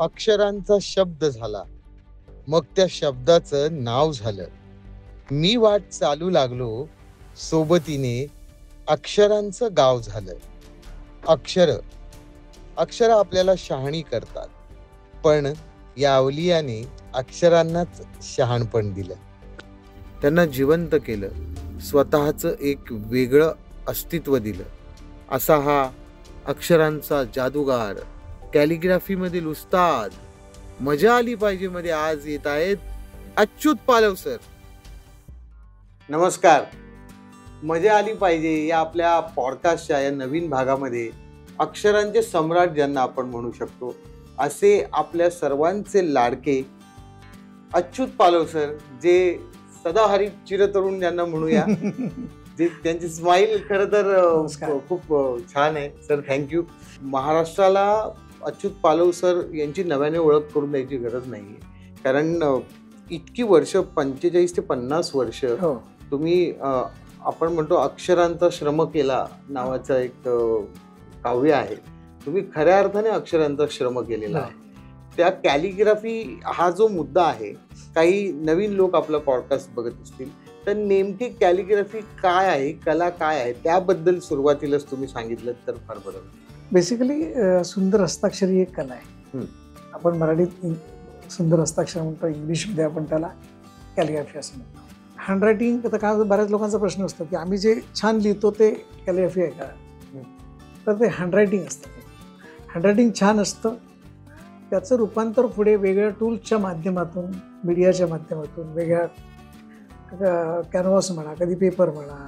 अक्षरांचा शब्द झाला, मग त्या शब्दाचं नाव झालं. मी वाट चालू लागलो, सोबतीने अक्षरांचं गाव झालं. अक्षर अक्षर आपल्याला शहाणी करतात, पण या अवलियाने अक्षरांनाच शहाणपण दिलं. त्यांना जिवंत केलं, स्वतःचं एक वेगळं अस्तित्व दिलं. असा हा अक्षरांचा जादूगार, कॅलिग्राफीमधील उस्ताद, मजा आली पाहिजे मध्ये आज येत आहेत अच्युत पालव सर. नमस्कार. मजा आली पाहिजे या आपल्या पॉडकास्टच्या या नवीन भागामध्ये अक्षरांचे सम्राट ज्यांना आपण म्हणू शकतो असे आपल्या सर्वांचे लाडके अच्युत पालव सर, जे सदाहरित चिरतरुण ज्यांना म्हणूया, जे त्यांची स्माईल खरं तर खूप छान आहे. Sir thank you. महाराष्ट्राला अच्युत पालव सर यांची नव्याने ओळख करून द्यायची गरज नाहीये, कारण इतकी वर्ष 45 ते 50 वर्ष तुम्ही आपण म्हणतो अक्षरांचा श्रम केला नावाचं एक काव्य आहे. तुम्ही खऱ्या अर्थाने अक्षरांचा श्रम केलेला आहे. त्या कॅलिग्राफी हा जो मुद्दा आहे, काही नवीन लोक आपला पॉडकास्ट बघत असतील तर नेमकी कॅलिग्राफी काय आहे, कला काय आहे, त्याबद्दल सुरुवातीलाच तुम्ही सांगितलं तर फार बरं. बेसिकली सुंदर हस्ताक्षर ही एक कला आहे. आपण मराठीत सुंदर हस्ताक्षर म्हणतो, इंग्लिशमध्ये आपण त्याला कॅलिग्राफी असं म्हणतो. हँडरायटिंग आता काय, बऱ्याच लोकांचा प्रश्न असतो की आम्ही जे छान लिहितो ते कॅलिग्राफी आहे का, तर ते हँडरायटिंग असतं. हँडरायटिंग छान असतं, त्याचं रूपांतर पुढे वेगळ्या टूल्सच्या माध्यमातून, मीडियाच्या माध्यमातून, वेगळ्या कॅनव्हास म्हणा, कधी पेपर म्हणा,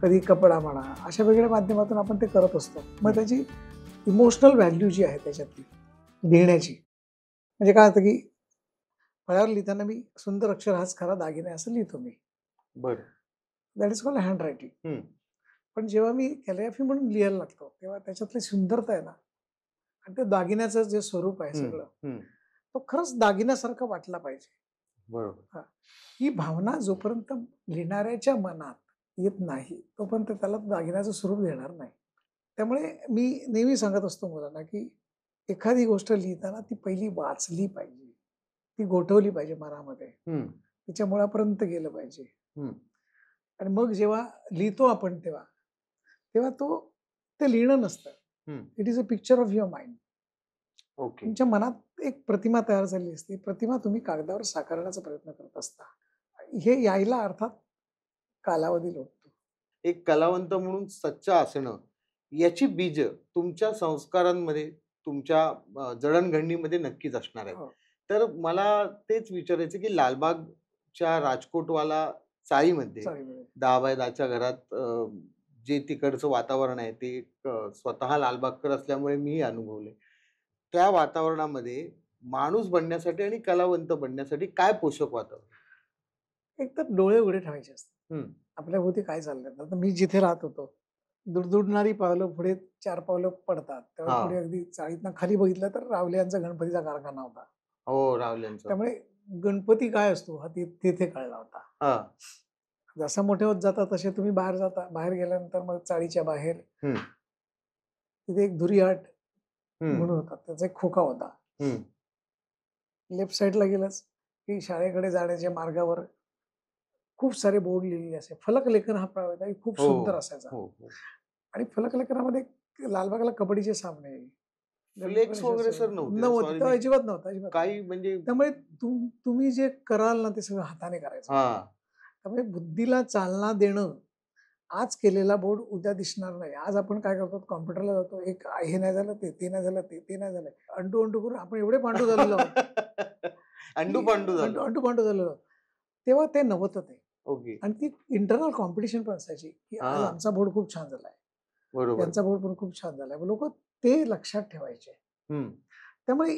कधी कपडा म्हणा, अशा वेगळ्या माध्यमातून आपण ते करत असतो. मग त्याची इमोशनल व्हॅल्यू जी आहे त्याच्यातली लिहिण्याची, म्हणजे काय होतं की फळ्यावर लिहिताना मी सुंदर अक्षर हाच खरा दागिना असं लिहितो मी. बरं. That is called handwriting. पण जेव्हा मी कॅलिग्राफी म्हणून लिहायला लागतो तेव्हा त्याच्यातली सुंदरता आहे ना, आणि त्या दागिन्याचं जे स्वरूप आहे सगळं, तो खरंच दागिन्यासारखं वाटला पाहिजे. बरोबर. ही भावना जोपर्यंत लिहिणाऱ्याच्या मनात येत नाही तोपर्यंत त्याला दागिन्याचं स्वरूप देणार नाही. त्यामुळे मी नेहमी सांगत असतो मुलांना की एखादी गोष्ट लिहिताना ती पहिली वाचली पाहिजे, ती गोठवली पाहिजे मनामध्ये, तिच्या मुळापर्यंत गेलं पाहिजे. आणि मग जेव्हा लिहितो आपण तेव्हा तेव्हा ते लिहिणं नसतं, it is a picture of your mind. तुमच्या मनात एक प्रतिमा तयार झाली असते, प्रतिमा तुम्ही कागदावर साकारण्याचा प्रयत्न करत असता. हे यायला अर्थात कालावधी लागतो. एक कलावंत म्हणून सच्चा असणं याची बीज तुमच्या संस्कारांमध्ये, तुमच्या जडणघडणीमध्ये नक्कीच असणार आहे. तर मला तेच विचारायचं की लालबागच्या राजकोटवाला चाळीमध्ये 10x10च्या घरात जे तिकडचं वातावरण आहे ते स्वतः लालबागकर असल्यामुळे मी अनुभवले. त्या वातावरणामध्ये माणूस बनण्यासाठी आणि कलावंत बनण्यासाठी काय पोषक वातावरण? एक तर डोळे उघडे ठेवायचे असतात. आपल्या भोवती काय चाललंय. आता मी जिथे राहत होतो, दुडदुडणारी पावलं पुढे 4 पावलं पडतात, तेव्हा पुढे अगदी चाळीतनं खाली बघितलं तर रावल्यांचा गणपतीचा कारखाना होता. हो, रावल्यांचा. त्यामुळे गणपती काय असतो हा तिथे कळला होता. जसं मोठे होत जातात तसे तुम्ही बाहेर जाता, बाहेर गेल्यानंतर मग चाळीच्या बाहेर तिथे एक धुरीहाट म्हणून होता, त्याचा एक खोका होता. लेफ्ट साईडला गेलंच की शाळेकडे जाण्याच्या मार्गावर खूप सारे बोर्ड लिहिलेले असे. फलकलेखन हा प्रकार खूप सुंदर असायचा. आणि फलकलेखनामध्ये लालबागला कबड्डीचे सामने, फ्लेक्स वगैरे सर नव्हते, अजिबात नव्हतं काही. म्हणजे त्यामुळे तुम्ही जे कराल ना ते सगळं हाताने करायचं. त्यामुळे बुद्धीला चालना देणं, आज केलेला बोर्ड उद्या दिसणार नाही. आज आपण काय करतो, कॉम्प्युटरला जातो, एक हे नाही झालं ते नाही झालं ते नाही झालं, अंडू करून आपण एवढे पांडू झालेलो अंडू पांडू झालेलो. तेव्हा ते नव्हतं ते. आणि ती इंटरनल कॉम्पिटिशन पण असायची की आज आमचा बोर्ड खूप छान झालाय, त्यांचा बोर्ड पण खूप छान झालाय, लोक ते लक्षात ठेवायचे. त्यामुळे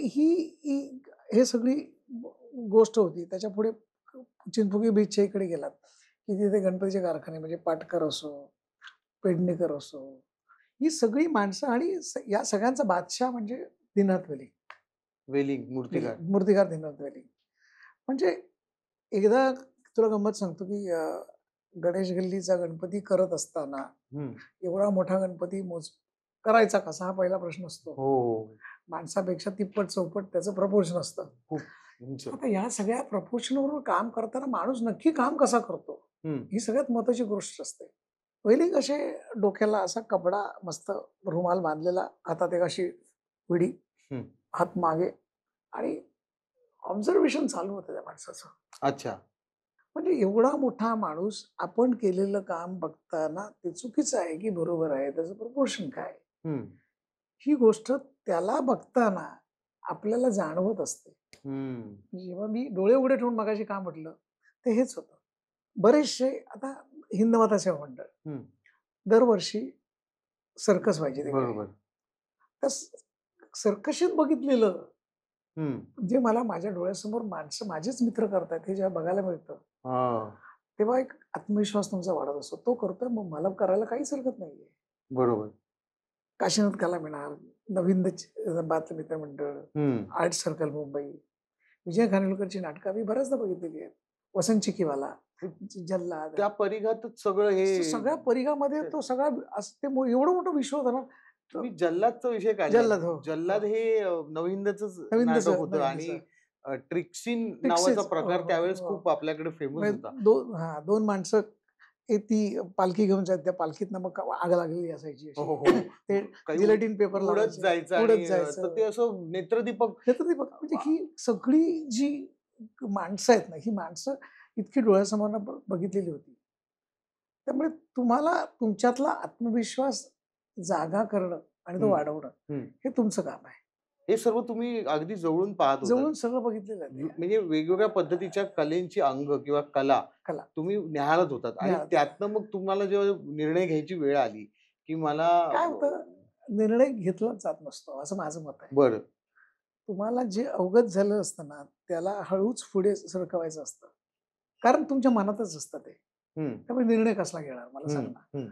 हे सगळी गोष्ट होती. त्याच्या पुढे चिंचपोकळी बीचच्या इकडे गेलात की तिथे गणपतीचे कारखाने, म्हणजे पाटकर असो, पेडणेकर असो, ही सगळी माणसं, आणि या सगळ्यांचा बादशाह म्हणजे दीनानाथ वेलिंग, मूर्तिकार दीनानाथ वेलिंग. म्हणजे एकदा तुला गंमत सांगतो की गणेश गल्लीचा गणपती करत असताना एवढा मोठा गणपती करायचा कसा, हा पहिला प्रश्न असतो. माणसापेक्षा तिप्पट चौपट त्याचं प्रपोर्शन असतं. खूप उंच. आता ह्या सगळ्या प्रपोर्शनवर काम करताना माणूस नक्की काम कसा करतो ही सगळ्यात महत्वाची गोष्ट असते. पहिले कसे डोक्याला असा कपडा मस्त रुमाल बांधलेला, हातात एक अशी विडी, हात मागे, आणि ऑब्झर्वेशन चालू होतं त्या माणसाचं. अच्छा. म्हणजे एवढा मोठा माणूस आपण केलेलं काम बघताना ते चुकीचं आहे की बरोबर आहे, त्याचं प्रपोर्शन काय, ही गोष्ट त्याला बघताना आपल्याला जाणवत असते. जेव्हा मी डोळे उघडे ठेवून मगाशी काम म्हटलं ते हेच होतं. बरेचसे आता हिंदमाता सेवा मंडळ दरवर्षी सर्कस व्हायची बरोबर. त्या सर्कशीत बघितलेलं जे मला माझ्या डोळ्यासमोर माणसं माझेच मित्र करतात हे जेव्हा बघायला मिळतं तेव्हा एक आत्मविश्वास तुमचा वाढत असतो. तो करतोय मग मला करायला काहीच हरकत नाहीये. बरोबर. काशीनाथ कला मिळणार, नवीन बातमी मित्र मंडळ, आर्ट सर्कल मुंबई, विजय खानविलकरची नाटकं मी बऱ्याचदा बघितलेली आहेत. वसंत चिकीवाला, जल्लाद, त्या परिघातच सगळं हे सगळ्या परिघामध्ये तो सगळा ते एवढं मोठं विश्व होतं ना. तुम्ही जल्लादचा विषय काढला. जल्लाद हे नविंदच नाटक होतं आणि ट्रिक्सिन नावाचा प्रकार त्यावेळेस खूप आपल्याकडे फेमस होता. दोन माणसं ती पालखी घेऊन जायची, त्या पालखीतनं मग आग लागलेली असायची. ते जिलेटिन पेपर उडत जायचं, ते असं नेत्रदीपक म्हणजे ही सगळी जी माणसं आहेत ना, ही माणसं इतकी डोळ्यासमोर बघितलेली होती. त्यामुळे तुम्हाला तुमच्यातला आत्मविश्वास जागा करणं आणि तो वाढवणं हे तुमचं काम आहे. हे सर्व तुम्ही अगदी जवळून पाहत होता. जवळून सगळं बघितलेलं आहे. म्हणजे वेगवेगळ्या पद्धतीच्या कलेंची अंग किंवा कला तुम्ही निहाळत होतात आणि त्यातनं मग तुम्हाला जेव्हा निर्णय घ्यायची वेळ आली की मला काय होतं, निर्णय घेतला जात नसतो असं माझं मत आहे. बरं. तुम्हाला जे अवगत झालं असतं ना त्याला हळूच पुढे सरकवायचं असतं, कारण तुमच्या मनातच असतं ते. त्यामुळे निर्णय कसला घेणार मला सांगा.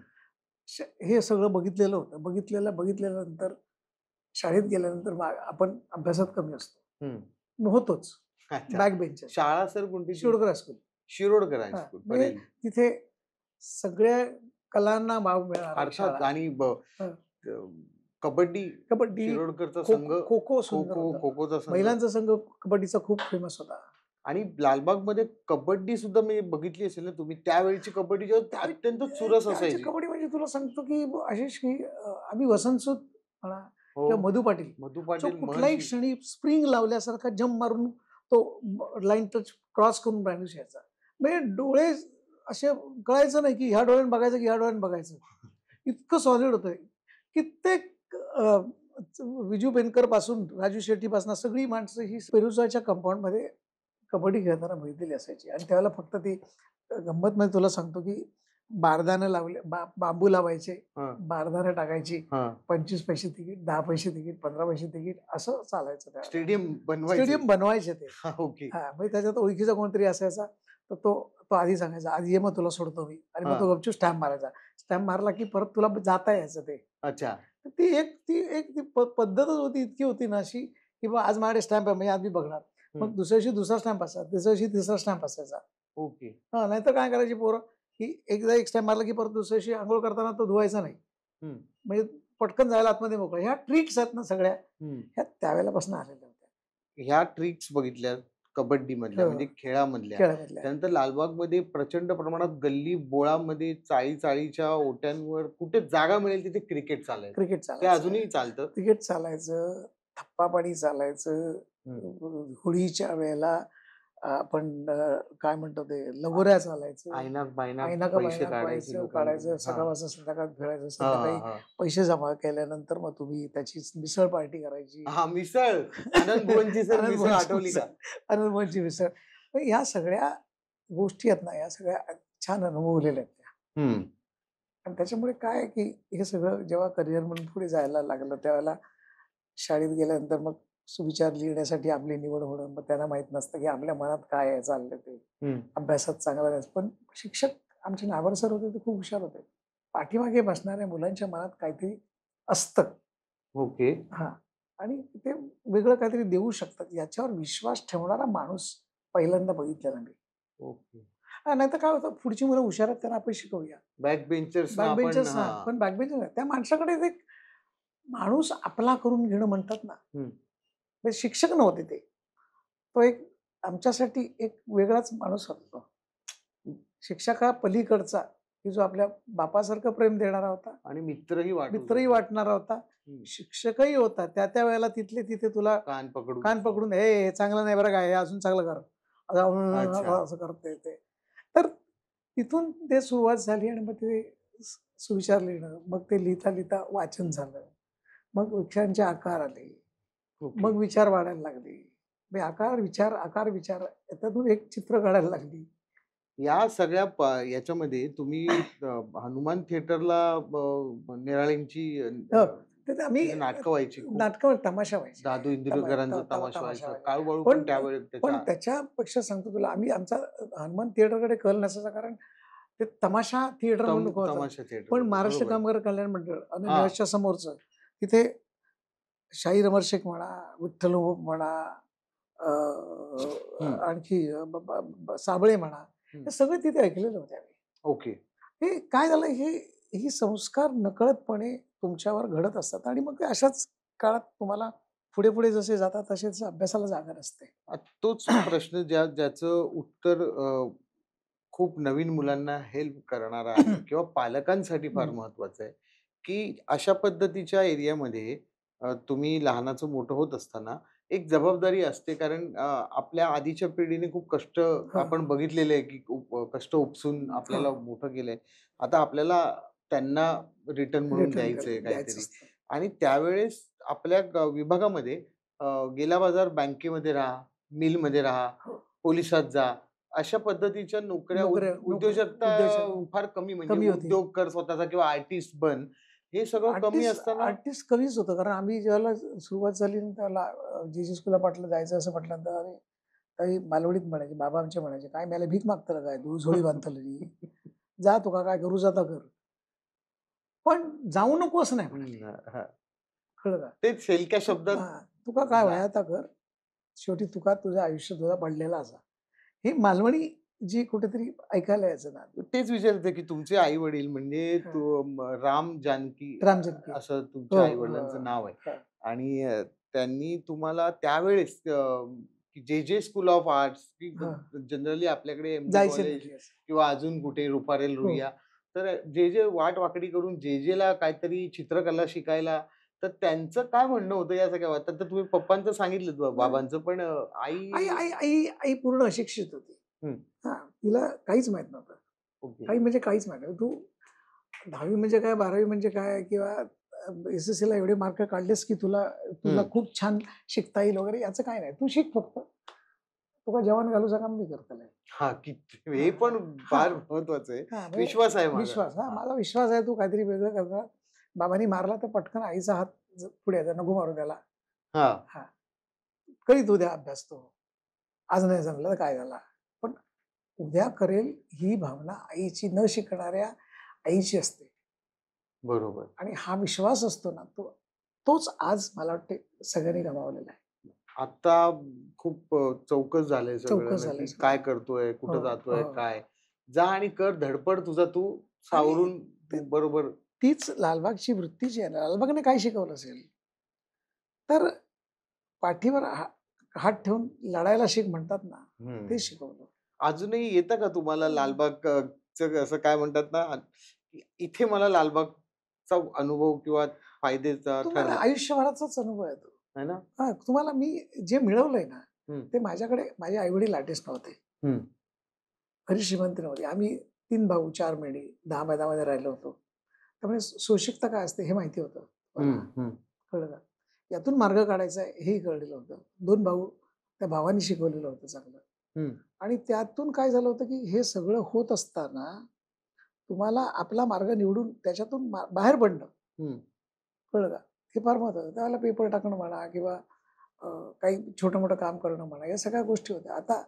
हे सगळं बघितलेलं होतं. बघितल्यानंतर शाळेत गेल्यानंतर आपण अभ्यासात कमी असतो, होतोच. Back bench. शाळा सर कोणती? शिरोडकर हायस्कूल. शिरोडकर हायस्कूल. तिथे सगळ्या कलांना वाव मिळाला. आणि कबड्डी शिरोडकरचा संघ, खो-खोचा संघ, महिलांचा संघ कबड्डीचा खूप फेमस होता. आणि लालबाग मध्ये कबड्डी सुद्धा मी बघितली असेल ना तुम्ही, त्यावेळीची कबड्डी जेव्हा अत्यंत चुरस असायची. कबड्डी म्हणजे तुला सांगतो की आशिष की आम्ही वसंतसूत म्हणा किंवा मधू पाटील कुठल्याही क्षणी स्प्रिंग लावल्यासारखा जम्प मारून तो लाईन टच क्रॉस करून ब्रँडिश यायचा. म्हणजे डोळे असे कळायचं नाही की ह्या डोळ्याने बघायचं की ह्या डोळ्याने बघायचं, इतकं सॉलिड होतं. कित्येक विजू बेनकर पासून राजू शेट्टी पासून सगळी माणसं ही पेरुसाच्या कंपाऊंड मध्ये कबड्डी खेळताना बघितलेली असायची. आणि त्यावेळेला फक्त ती गंमत मध्ये तुला सांगतो की बारदाने लावले, बांबू लावायचे, बारदाने टाकायची, 25 पैसे तिकीट, 10 पैसे तिकीट, 15 पैसे तिकीट असं चालायचं. स्टेडियम बनवायचे ते. म्हणजे त्याच्यात ओळखीचा कोणतरी असायचा तर तो आधी सांगायचा, आधी ये मग तुला सोडतो मी, आणि मग तो गपचूप स्टॅम्प मारायचा. स्टॅम्प मारला की परत तुला जाता यायचं ते. अच्छा. ती एक पद्धतच होती, इतकी होती ना अशी की बा आज माझ्याकडे स्टॅम्प आहे म्हणजे आज मी बघणार. मग दुसऱ्या दिवशी दुसरा स्टॅम्प असायचा, तिसऱ्या दिवशी तिसरा स्टॅम्प असायचा. ओके. नाहीतर काय करायची पोरं की एकदा एक स्टॅम्प मारला की परत दुसऱ्या दिवशी आंघोळ करताना तो धुवायचा नाही, म्हणजे पटकन जायला आतमध्ये मोकळा. ह्या ट्रिक्स आहेत ना सगळ्या, ह्या त्यावेळेपासून आलेल्या होत्या. ह्या ट्रिक्स बघितल्या कबड्डी मधल्या, म्हणजे खेळामधल्या. त्यानंतर लालबाग मध्ये प्रचंड प्रमाणात गल्ली बोळामध्ये चाळीच्या ओट्यांवर कुठे जागा मिळेल तिथे क्रिकेट चालायचं. ते अजूनही चालतं. क्रिकेट चालायचं, थप्पापाणी चालायचं. होळीच्या वेळेला आपण काय म्हणतो ते लगोऱ्या चालायचं, काढायचं, सकाळपासून संध्याकाळ खेळायचं. संध्याकाळी पैसे जमा केल्यानंतर मग तुम्ही त्याची मिसळ पार्टी करायची. आनंद भुवनची मिसळ. ह्या सगळ्या गोष्टी आहेत ना, या सगळ्या छान अनुभवलेल्या आहेत. आणि त्याच्यामुळे काय की हे सगळं जेव्हा करिअर म्हणून पुढे जायला लागलं त्यावेळेला शाळेत गेल्यानंतर मग सुविचार लिहिण्यासाठी आपली निवड होणं, मग त्यांना माहित नसतं की आपल्या मनात काय आहे चाललं ते. अभ्यासात चांगला नाही, पण शिक्षक आमचे नावर सर होते ते खूप हुशार होते. पाठीमागे बसणाऱ्या मुलांच्या मनात काहीतरी असतं. ओके. आणि ते वेगळं काहीतरी देऊ शकतात याच्यावर विश्वास ठेवणारा माणूस पहिल्यांदा बघितलेला मी. ओके. नाहीतर काय होतं, पुढची मुलं हुशार आहेत त्यांना आपण शिकवूया. Back benchers. पण बॅक बेंचर त्या माणसाकडे माणूस आपला करून घेणं म्हणतात ना, हम्म. म्हणजे शिक्षक नव्हते ते. तो एक आमच्यासाठी एक वेगळाच माणूस होता तो. शिक्षका पलीकडचा, की जो आपल्या बापासारखं प्रेम देणारा होता, आणि मित्रही मित्रही वाटणारा होता, शिक्षकही होता. त्या वेळेला तिथले तिथे तुला कान पकडून हे चांगलं नाही बरं काय, हे अजून चांगलं कर, असं करता येते. तर तिथून ते सुरुवात झाली आणि मग ते सुविचार लिहिणं, मग ते लिहिता लिहिता वाचन झालं, मग वृक्षांचे आकार आले, मग विचार वाढायला लागले, आकार विचार याच्यातून एक चित्र काढायला लागली. या सगळ्या याच्यामध्ये तुम्ही हनुमान थिएटरला निराळींची आम्ही नाटकं व्हायची, नाटकं तमाशा व्हायची, दादू इंदुरीकरांचा तमाशा व्हायचा, काळूबाळू पण त्यावेळेस त्याच्यापेक्षा सांगतो तुला, आम्ही आमचा हनुमान थिएटरकडे कल नसायचा, कारण ते तमाशा थिएटर म्हणून होतं. पण महाराष्ट्र कामगार कल्याण मंडळ आणि निवासच्या समोरचं तिथे शाहीर अमर शेख म्हणा, विठ्ठल म्हणा, आणखी साबळे म्हणा, हे सगळे तिथे ऐकलेले होते आम्ही. ओके. हे काय झालं, ही संस्कार नकळतपणे तुमच्यावर घडत असतात आणि मग अशाच काळात तुम्हाला पुढे पुढे जसे जातात तसेच अभ्यासाला जागा नसते. तोच प्रश्न ज्याचं उत्तर खूप नवीन मुलांना हेल्प करणारा आहे किंवा पालकांसाठी फार महत्वाचं आहे, की अशा पद्धतीच्या एरियामध्ये तुम्ही लहानाचं मोठं होत असताना एक जबाबदारी असते, कारण आपल्या आधीच्या पिढीने खूप कष्ट आपण बघितलेले आहे, की कष्ट उपसून आपल्याला मोठं केलंय. आता आपल्याला त्यांना रिटर्न म्हणून द्यायचंय काहीतरी. आणि त्यावेळेस आपल्या विभागामध्ये गेला बाजार बँकेमध्ये राहा, मिलमध्ये राहा, पोलिसात जा, अशा पद्धतीच्या नोकऱ्या, उद्योजकता फार कमी, म्हणजे उद्योग कर स्वतःचा किंवा आर्टिस्ट बन, हे सगळं कमी असताना. आर्टिस्ट कमीच होतं, कारण आम्ही जेव्हा सुरुवात झाली त्याला जेजे स्कूलला पाठलं जायचं असं म्हटल्यानंतर अरे काही मालवणीत म्हणायचे, बाबा आमचे म्हणायचे, काय मला भीक मागतं काय, तू झोळी बांधतली, जा तू काय करू जाता कर, पण जाऊ नको असं नाही. कळलं का? ते शेलक्या शब्दात तुका काय व्हाय आता कर, शेवटी तुका तुझं आयुष्य तुझा पडलेला असा, हे मालवणी जी कुठेतरी ऐकायला यायचं ना. तेच विचारते की तुमचे आई वडील म्हणजे राम जानकी असं तुमच्या आई वडिलांचं नाव आहे, आणि त्यांनी तुम्हाला त्यावेळेस जे स्कूल ऑफ आर्ट्स, जनरली आपल्याकडे कॉलेज किंवा अजून कुठे रुपारेल रुईया, तर जे वाट वाकडी करून जेला काहीतरी चित्रकला शिकायला, तर त्यांचं काय म्हणणं होतं या सगळ्या बाबतीत? तर तुम्ही पप्पांचं सांगितलं, बाबांचं, पण आई पूर्ण अशिक्षित होती. तिला काहीच माहित नव्हतं. काही म्हणजे काहीच माहित नाही. तू 10वी म्हणजे काय, 12वी म्हणजे काय, किंवा SSC ला एवढे मार्क काढलेस की तुला खूप छान शिकता येईल वगैरे, याचं काय नाही. तू शिक फक्त, तुला जेवण घालूचं काम मी करतोय. हे पण फार महत्वाचं आहे. विश्वास आहे, विश्वास. माझा विश्वास आहे, तू काहीतरी वेगळं करणार. बाबांनी मारला तर पटकन आईचा हात पुढे यायचा, नको मारू त्याला, करीत उद्या अभ्यास, तो आज नाही जमलं तर काय झाला, पण उद्या करेल ही भावना आईची, न शिकणाऱ्या आईची असते. बरोबर. आणि हा विश्वास असतो ना, तोच आज मला वाटते सगळ्यांनी गमावलेला आहे. आता खूप चौकस झालंय सगळं, काय करतोय, कुठं जातोय, काय, जा आणि कर, धडपड तुझा तू सावरून. बरोबर. तीच लालबागची वृत्ती जी आहे ना, लालबागने काय शिकवलं असेल तर पाठीवर हात ठेवून लढायला शिक म्हणतात ना, ते शिकवलं. अजूनही येतं का तुम्हाला लालबाग, असं काय म्हणतात ना, इथे मला लालबागचा अनुभव किंवा फायद्याचा ठरला? आयुष्यभराचाच अनुभव आहे तो, है ना. तुम्हाला मी जे मिळवलंय ना, ते माझ्याकडे, माझे आई वडील आर्टिस्ट नव्हते, घरी श्रीमंती नव्हती, आम्ही 3 भाऊ 4 महिने 10 मैदानामध्ये राहिलो होतो, त्यामुळे सोशिकता काय असते हे माहिती होतं. कळलं का? यातून मार्ग काढायचा हेही कळलेलं होतं. 2 भाऊ, त्या भावांनी शिकवलेलं होतं चांगलं. आणि त्यातून काय झालं होतं की हे सगळं होत असताना तुम्हाला आपला मार्ग निवडून त्याच्यातून बाहेर पडणं, कळलं का, हे फार महत्वाचं. त्यावेळेला पेपर टाकणं म्हणा किंवा काही छोटं मोठं काम करणं म्हणा, या सगळ्या गोष्टी होत्या. आता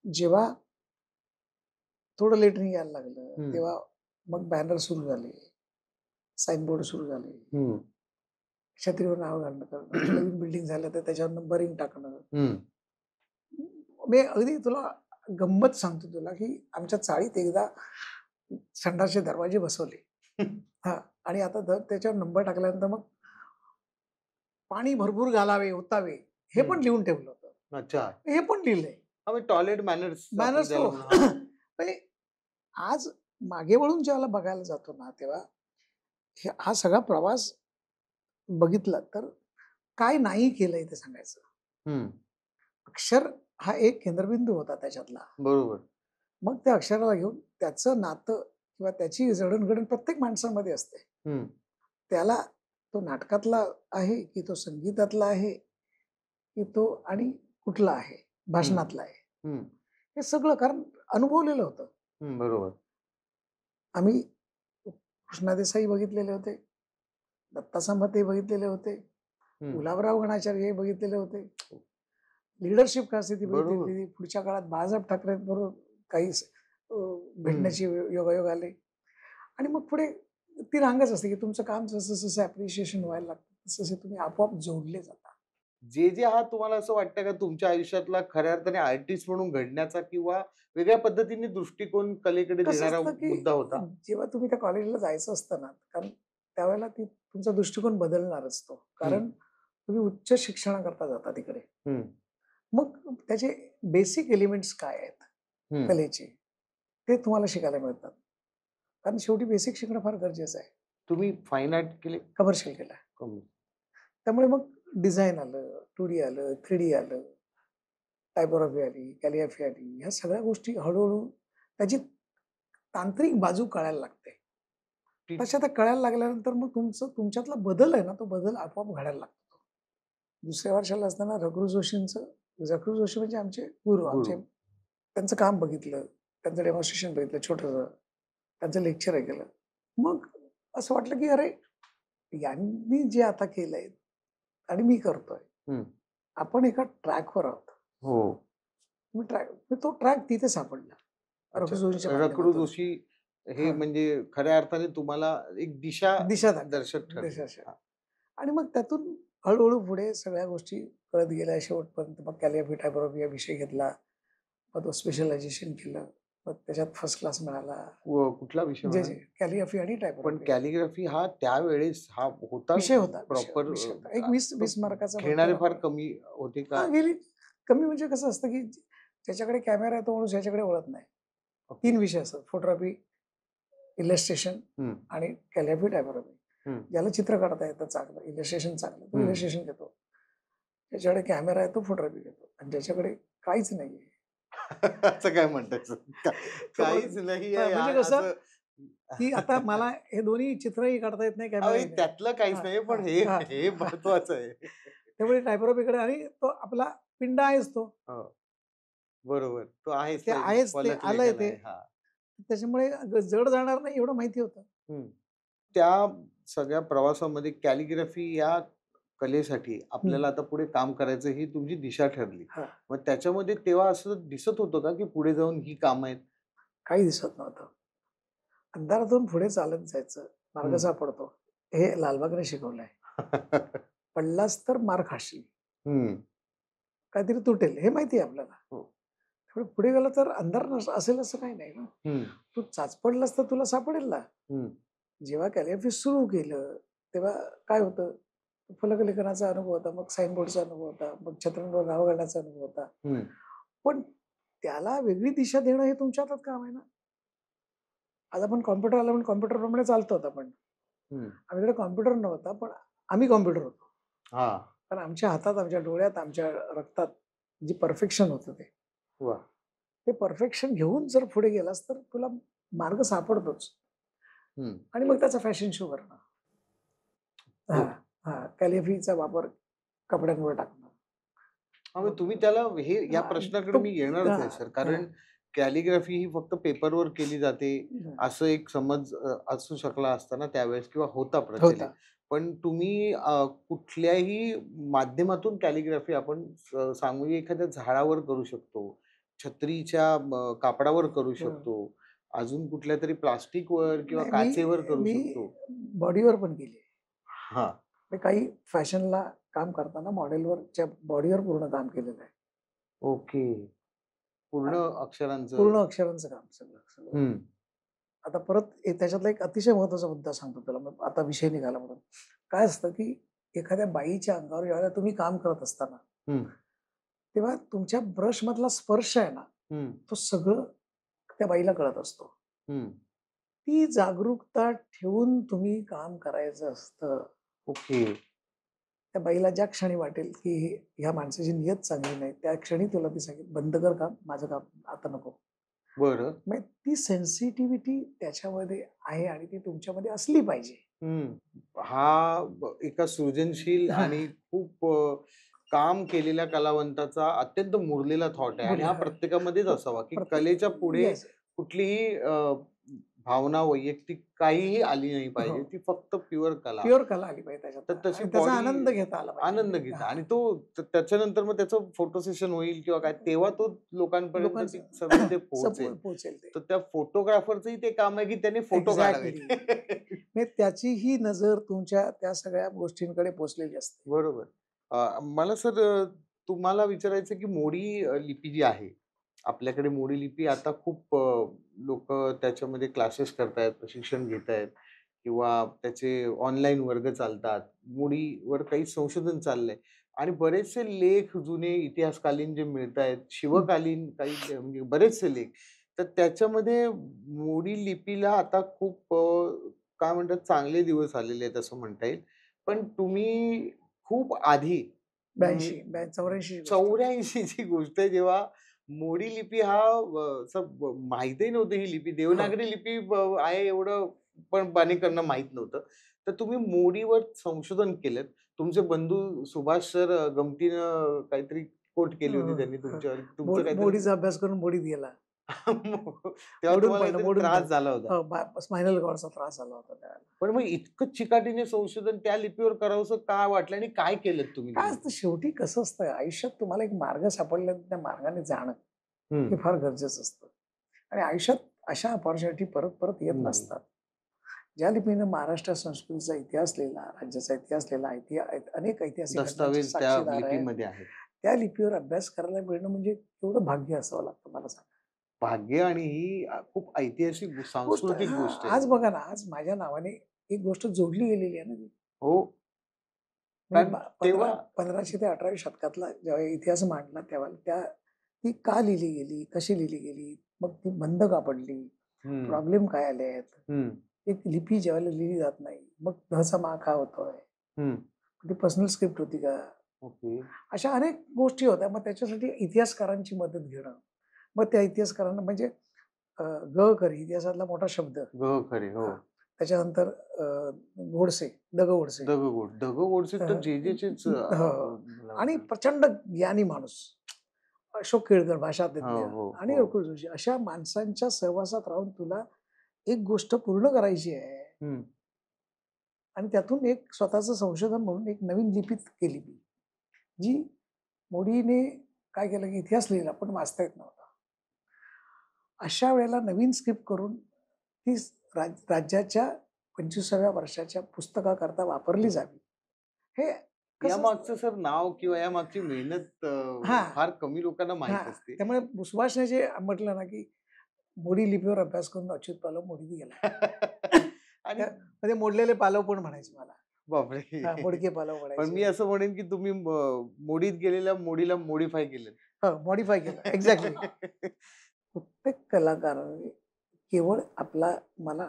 जेव्हा थोडं लेटरिंग यायला लागलं, तेव्हा मग बॅनर सुरू झाले, साईनबोर्ड सुरू झाले, छत्रीवर नाव घालणं करणं, नवीन बिल्डिंग झालं तर त्याच्यावर नंबरिंग टाकणं. मी अगदी तुला गंमत सांगतो तुला, की आमच्या चाळीत एकदा संडासचे दरवाजे बसवले, आणि आता त्याच्यावर नंबर टाकल्यानंतर मग पाणी भरपूर घालावे ओतावे हे पण लिहून ठेवलं होतं. अच्छा. हे पण लिहिलंय. टॉयलेट मॅनर्स मॅनर्स हो. म्हणजे आज मागे वळून ज्याला बघायला जातो ना तेव्हा हा सगळा प्रवास बघितला तर काय नाही केलंय ते सांगायचं. अक्षर हा एक केंद्रबिंदू होता त्याच्यातला. बरोबर. मग त्या अक्षराला घेऊन त्याचं नातं किंवा त्याची जडणघडण प्रत्येक माणसामध्ये असते. त्याला तो नाटकातला आहे की तो संगीतातला आहे की तो आणि कुठला आहे भाषणातला आहे, हे सगळं कारण अनुभवलेलं होतं. बरोबर. आम्ही कृष्णा देसाई बघितलेले होते, दत्ता सामंतही बघितलेले होते, गुलाबराव गणाचार्य हे बघितलेले होते, लिडरशिप कास्थिती बघितली. पुढच्या काळात बाळासाहेब ठाकरे बरोबर काही भेटण्याची योगायोग आले आणि मग पुढे ती रांगच असते की तुमचं काम जसं जसं अप्रिशिएशन व्हायला लागतं तसे तुम्ही आपोआप जोडले जाता. जे हा तुम्हाला असं वाटतं का तुमच्या आयुष्यातला खऱ्या अर्थाने आर्टिस्ट म्हणून घडण्याचा किंवा वेगळ्या पद्धतीने दृष्टिकोन कलेकडे देणारा मुद्दा होता? जेव्हा तुम्ही त्या कॉलेजला जायचं असतं ना, कारण त्यावेळेला तुमचा दृष्टिकोन बदलणार असतो, कारण तुम्ही उच्च शिक्षणाकरता जाता तिकडे. मग त्याचे बेसिक एलिमेंट्स काय आहेत कलेचे ते तुम्हाला शिकायला मिळतात, कारण शेवटी बेसिक शिकणं फार गरजेचं आहे. तुम्ही फाईन आर्ट केले? कमर्शियल केलं. त्यामुळे मग डिझाईन आलं, 2D आलं, 3D आलं, टायपोग्राफी आली, कॅलिग्राफी आली, ह्या सगळ्या गोष्टी हळूहळू त्याची तांत्रिक बाजू कळायला लागते. तशा त्या कळायला लागल्यानंतर मग तुमच्यातला बदल आहे ना, तो बदल आपोआप घडायला लागतो. दुसऱ्या वर्षाला असताना रघु जोशी म्हणजे आमचे गुरु, त्यांचं काम बघितलं, त्यांचं डेमॉन्स्ट्रेशन बघितलं छोटंसं, त्यांचं लेक्चर ऐकलं. मग असं वाटलं की अरे यांनी जे आता केलंय आणि मी करतोय, आपण एका ट्रॅकवर आहोत. तो ट्रॅक तिथे सापडला. रघु जोशी हे म्हणजे खऱ्या अर्थाने तुम्हाला एक दिशा दर्शक ठरले. आणि मग त्यातून हळूहळू पुढे सगळ्या गोष्टी कळत गेल्या शेवटपर्यंत. मग कॅलिग्राफी टायपोग्राफी हा विषय घेतला, मग तो स्पेशलायझेशन केलं, मग त्याच्यात फर्स्ट क्लास मिळाला. कुठला विषय? कॅलिग्राफी आणि टायपोग्राफी. पण कॅलिग्राफी हा त्यावेळेस हा होता विषय होता प्रॉपर. एक 20 मार्काचा घेणारे फार कमी होते का? कमी म्हणजे कसं असतं की ज्याच्याकडे कॅमेरा आहे तो माणूस ह्याच्याकडे वळत नाही. 3 विषय असतात, फोटोग्राफी, इलस्ट्रेशन आणि कॅलिग्राफी टायपोग्राफी. ज्याला चित्र काढता येतं चांगलं, इलस्ट्रेशन चांगलं, तो इलस्ट्रेशन घेतो. ज्याच्याकडे कॅमेरा आहे तो फोटोग्राफी घेतो, आणि ज्याच्याकडे काहीच नाहीये असं काय म्हणतात काहीच नाही म्हणजे कसं की आता मला हे दोन्ही चित्रही काढता येत नाही, कॅमेरा त्यातलं काहीच नाही, पण हे महत्वाचं आहे. त्यामुळे टायपोग्राफीकडे आणि तो आपला पिंड आहेच तो. बरोबर, तो आहेच, ते आहेच, ते आलंय ते, त्याच्यामुळे जड जाणार नाही एवढं माहिती होतं. त्या सगळ्या प्रवासामध्ये कॅलिग्राफी या कलेसाठी आपल्याला आता पुढे काम करायचं ही तुमची दिशा ठरली. मग त्याच्यामध्ये तेव्हा असं दिसत होतं का की पुढे जाऊन ही काम आहेत? काही दिसत नव्हतं. अंधारातून पुढे चालत जायचं, मार्ग सापडतो, हे लालबागने शिकवलंय. पडलास तर मार खाशील, काहीतरी तुटेल हे माहिती आहे आपल्याला. पुढे गेला तर अंधार असेल असं काही नाही ना. तू चाच पडलास तर तुला सापडेल ना. जेव्हा कॅलिग्राफी सुरू केलं तेव्हा काय होतं, फलकलेखनाचा अनुभव होता, मग साईनबोर्डचा अनुभव होता, मग छत्रांवर नाव घालण्याचा अनुभव होता. पण त्याला वेगळी दिशा देणं हे तुमच्या हातात काम आहे ना. आज आपण कॉम्प्युटर आला पण कॉम्प्युटर प्रमाणे चालतो होता, पण आमच्याकडे कॉम्प्युटर नव्हता, पण आम्ही कॉम्प्युटर होतो. कारण आमच्या हातात, आमच्या डोळ्यात, आमच्या रक्तात जी परफेक्शन होतं ते परफेक्शन घेऊन जर पुढे गेलास तर तुला मार्ग सापडतोच. आणि मग त्याचा फॅशन शो करणं, कॅलिग्राफीचा वापर कपड्यांवर टाकणं. तुम्ही त्याला हे या प्रश्नाकडे मी येणारच आहे सर, कारण कॅलिग्राफी ही फक्त पेपरवर केली जाते असं एक समज असू शकला असताना त्यावेळेस किंवा होता प्रचलित, पण तुम्ही कुठल्याही माध्यमातून कॅलिग्राफी आपण सांगू, एखाद्या झाडावर करू शकतो, छत्रीच्या कापडावर करू शकतो, अजून कुठल्या तरी प्लास्टिकवर किंवा काचेवर करू शकतो. बॉडीवर पण केली. काही फॅशनला काम करताना मॉडेलवरच्या बॉडीवर पूर्ण काम केलेलं आहे. ओके, पूर्ण अक्षरांचं काम सगळं. आता परत त्याच्यातला एक अतिशय महत्वाचा मुद्दा सांगतो तुला, आता विषय निघाला म्हणून. काय असतं की एखाद्या बाईच्या अंगावर ज्यावेळेला तुम्ही काम करत असताना तेव्हा तुमच्या ब्रश मधला स्पर्श आहे ना, तो सगळं त्या बाईला कळत असतो. ती जागरूकता ठेवून तुम्ही काम करायचं असतं. ओके. त्या बाईला ज्या क्षणी वाटेल की ह्या माणसाची नियत चांगली नाही, त्या क्षणी तुला ती सांगेल, बंद कर काम, माझं काम आता नको. बरं. मग ती सेन्सिटिव्हिटी त्याच्यामध्ये आहे आणि ती तुमच्यामध्ये असली पाहिजे. हा एका सृजनशील आणि खूप काम केलेल्या कलावंताचा अत्यंत मुरलेला थॉट आहे आणि हा प्रत्येकामध्येच असावा की कलेच्या पुढे कुठलीही भावना वैयक्तिक काहीही आली नाही पाहिजे. ती फक्त प्युअर कला आली पाहिजे त्याच्यात. तर तशी त्याचा आनंद घेता आला पाहिजे. आनंद घेता आणि तो त्याच्यानंतर मग त्याचं फोटो सेशन होईल किंवा काय, तेव्हा तो लोकांपर्यंत सगळं ते पोहोचेल. तर त्या फोटोग्राफरचंही ते काम आहे की त्याने फोटो काढावे. त्याची ही नजर तुमच्या त्या सगळ्या गोष्टींकडे पोहोचलेली असते. बरोबर. मला सर तुम्हाला विचारायचं की मोडी लिपी जी आहे, आपल्याकडे मोडी लिपी आता खूप लोक त्याच्यामध्ये क्लासेस करतायत, प्रशिक्षण घेत आहेत किंवा त्याचे ऑनलाईन वर्ग चालतात. मोडीवर काही संशोधन चाललंय आणि बरेचसे लेख जुने इतिहासकालीन जे मिळत आहेत, शिवकालीन काही म्हणजे बरेचसे लेख, तर त्याच्यामध्ये मोडी लिपीला आता खूप काय म्हणतात चांगले दिवस आलेले आहेत असं म्हणता येईल. पण तुम्ही खूप आधी 84 ची गोष्ट आहे, जेव्हा मोडी लिपी हा माहितही नव्हतं ही लिपी देवनागरी लिपी आहे एवढं पण बाणेकरांना माहित नव्हतं. तर तुम्ही मोडीवर संशोधन केलं. तुमचे बंधू सुभाष सर गमतीनं काहीतरी कोट केली होती त्यांनी तुमच्यावर. तुमचं काहीतरी मोडीचा अभ्यास करून मोडीत गेला. तेव्हा तुम्हाला त्रास झाला होता. स्पायनल कॉर्डचा त्रास झाला होता त्यावेळेला. पण मग इतकं चिकाटीने संशोधन त्या लिपीवर करावंसं काय वाटलं आणि काय केलं तुम्ही? काय असतं शेवटी कसं असतं आयुष्यात, तुम्हाला एक मार्ग सापडला त्या मार्गाने जाणं हे फार गरजेचं असतं आणि आयुष्यात अशा अपॉर्च्युनिटी परत परत येत नसतात. ज्या लिपीनं महाराष्ट्र संस्कृतीचा इतिहास लिहिला, राज्याचा इतिहास लिहिला, अनेक ऐतिहासिक दस्तावेज त्या लिपीमध्ये आहेत, त्या लिपीवर अभ्यास करायला मिळणं म्हणजे एवढं भाग्य असावं लागतं. मला सांगा, भाग्य आणि ही खूप ऐतिहासिक सांस्कृतिक गोष्ट आहे. आज बघा ना, आज माझ्या नावाने एक गोष्ट जोडली गेलेली आहे ना. हो, 1500 ते 18व्या शतकातला जेव्हा इतिहास मांडला तेव्हा ती का लिहिली गेली, कशी लिहिली गेली, मग ती बंद का पडली, प्रॉब्लेम काय आले आहेत, एक लिपी ज्यावेळेला लिहिली जात नाही मग धचा मा का होतोय, ती पर्सनल स्क्रिप्ट होती का, अशा अनेक गोष्टी होत्या. मग त्याच्यासाठी इतिहासकारांची मदत घेणं, मग त्या इतिहासकारांना म्हणजे गहकरी इतिहासातला मोठा शब्द, गहकरी, हो. त्याच्यानंतर गोडसे, दगोडसे तर जेजेचेच आणि प्रचंड ज्ञानी माणूस अशोक केळकर, भाषातज्ञ आणि रघुवीर जोशी, अशा माणसांच्या सहवासात राहून तुला एक गोष्ट पूर्ण करायची आहे आणि त्यातून एक स्वतःचं संशोधन म्हणून एक नवीन लिपीत केली, जी मोडीने काय केलं की इतिहास लिहिला पण वाचता येत नव्हता. अशा वेळेला नवीन स्क्रिप्ट करून ती राज्याच्या 25व्या वर्षाच्या पुस्तकाकरता वापरली जावी. हे यामागचं सर नाव किंवा यामागची मेहनत फार कमी लोकांना माहित असते. त्यामुळे सुभाषने जे म्हटलं ना की मोडी लिपीवर अभ्यास करून अच्युत पालव मोडीत गेला आणि म्हणजे मोडलेले पालव पण म्हणायचे मला. बापरे, मोडके पालव म्हणायचे. पण मी असं म्हणेन की तुम्ही मोडीत गेलेल्या मोडीला मॉडिफाय केलं. मॉडिफाय केलं, एक्झॅक्टली. प्रत्येक कलाकाराने केवळ आपला मला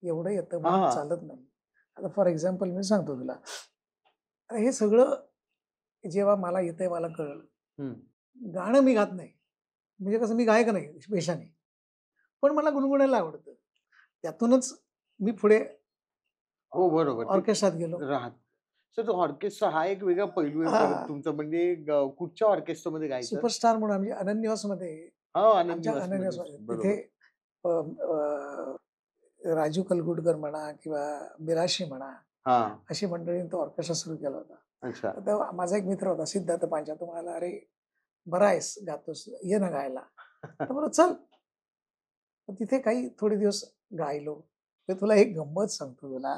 एवढं येतं म्हणून चालत नाही. आता फॉर एक्झाम्पल मी सांगतो तुला, हे सगळं जेव्हा मला येतंय, मला कळलं, गाणं मी गात नाही, म्हणजे कसं मी गायक नाही पेशाने, पण मला गुणगुणायला आवडतं. त्यातूनच मी पुढे बरोबर ऑर्केस्ट्रात गेलो. सर ऑर्केस्ट्रा हा एक वेगळा पैलू आहे तुमचा. म्हणजे कुठच्या ऑर्केस्ट्रामध्ये गायचं? सुपरस्टार म्हणून म्हणजे अनन्यवासमध्ये, तिथे राजू कलगुडकर म्हणा किंवा बिराशी म्हणा, अशी मंडळी तो ऑर्केस्ट्रा सुरू केला होता. तेव्हा माझा एक मित्र होता सिद्धार्थ पांचा, तो म्हणाला, अरे बरा आहेस, गातोस, ये ना गायला. तर बरं चल. तिथे काही थोडे दिवस गायलो. तुला एक गंमत सांगतो तुला,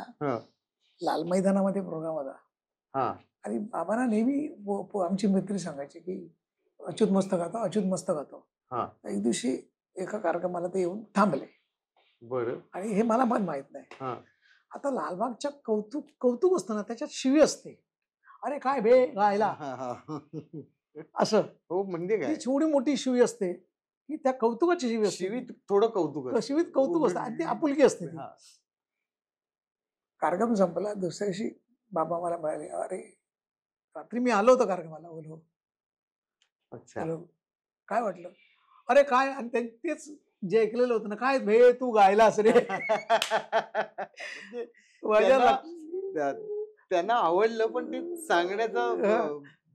लाल मैदानामध्ये प्रोग्राम होता आणि बाबांना नेहमी आमची मैत्री सांगायची की अच्युत मस्त गातो, अच्युत मस्त गातो. एक दिवशी एका कार्यक्रमाला ते येऊन थांबले. बरं. आणि हे मला पण माहित नाही. आता लालबागच्या कौतुक असतं ना, त्याच्यात शिवी असते. अरे काय भे गायला असं. हो म्हणजे ती काय छोटी मोठी शिवी असते की त्या कौतुकाची शिवी असते. शिवीत थोडं कौतुक असतं. शिवीत कौतुक असतं आणि ती आपुलकी असते ती. कार्यक्रम संपला दुसऱ्या दिवशी बाबा मला म्हणाले, अरे रात्री मी आलो होतो कार्यक्रमाला. बोलो अच्छा हॅलो, काय वाटलं? अरे काय, आणि तेच जे ऐकलेलं होतं ना, काय भे तू गायलास रे. म्हणजे माझ्या त्यांना आवडलं पण ते सांगण्याचा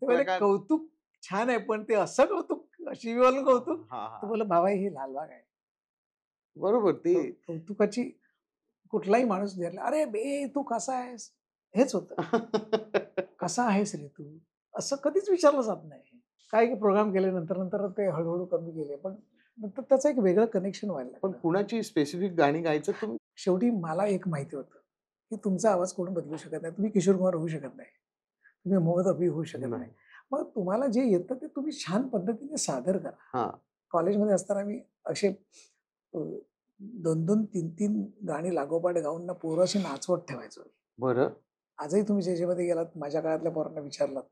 प्रकार कौतुक छान आहे, पण ते असं कौतुक, शिवीवालं कौतुक. तर बोला भावा ही लालबाग आहे. बरोबर ते कौतुकाची कुठलाही माणूस विचारला, अरे बे तू कसा आहेस, हेच होतं. कसा आहेस रे तू, असं कधीच विचारलं जात नाही. काही प्रोग्राम केले नंतर ते हळूहळू कमी केले, पण नंतर त्याचं एक वेगळं कनेक्शन व्हायला लागलं. पण कुणाची स्पेसिफिक गाणी गायचं तुम्ही? शेवटी मला एक माहिती होतं की तुमचा आवाज कोण बदलू शकत नाही. तुम्ही किशोर कुमार होऊ शकत नाही, तुम्ही मोहम्मद रफी होऊ शकत नाही. मग तुम्हाला जे येतं ते तुम्ही छान पद्धतीने सादर करा. कॉलेजमध्ये असताना मी असे 2-2, 3-3 गाणी लागोपाठ गाऊन ना पोरं अशी नाचवत ठेवायचो. बरं. आजही तुम्ही जेजेमध्ये गेलात, माझ्या काळातल्या पोरांना विचारलात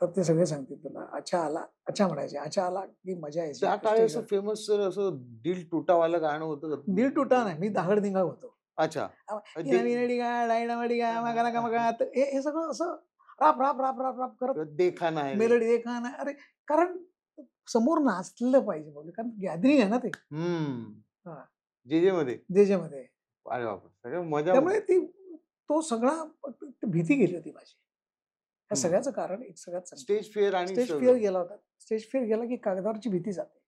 तर ते सगळे सांगतील तुला, अच्छा आला, अच्छा म्हणायचे, अच्छा आला की मजा यायची. त्या काळी असं फेमस सर असं दिल टुटावालं गाणं होतं का? दिल टुटा नाही, मी दाहडदिंगा होतो. अच्छा. हे सगळं असं राप राप राप राप राप करत देखा नाही मेलडी देखा नाही. अरे कारण समोर नाचलं पाहिजे बोलले, कारण गॅदरिंग आहे ना ते. जेजेमध्ये अरे बापरे, सगळं मजा. त्यामुळे ती तो सगळा भीती गेली होती माझी. या सगळ्याचं कारण एक सगळ्यात स्टेज फिअर आणि स्टेज फिअर गेला होता. स्टेज फिअर गेला की कागदावरची भीती जाते.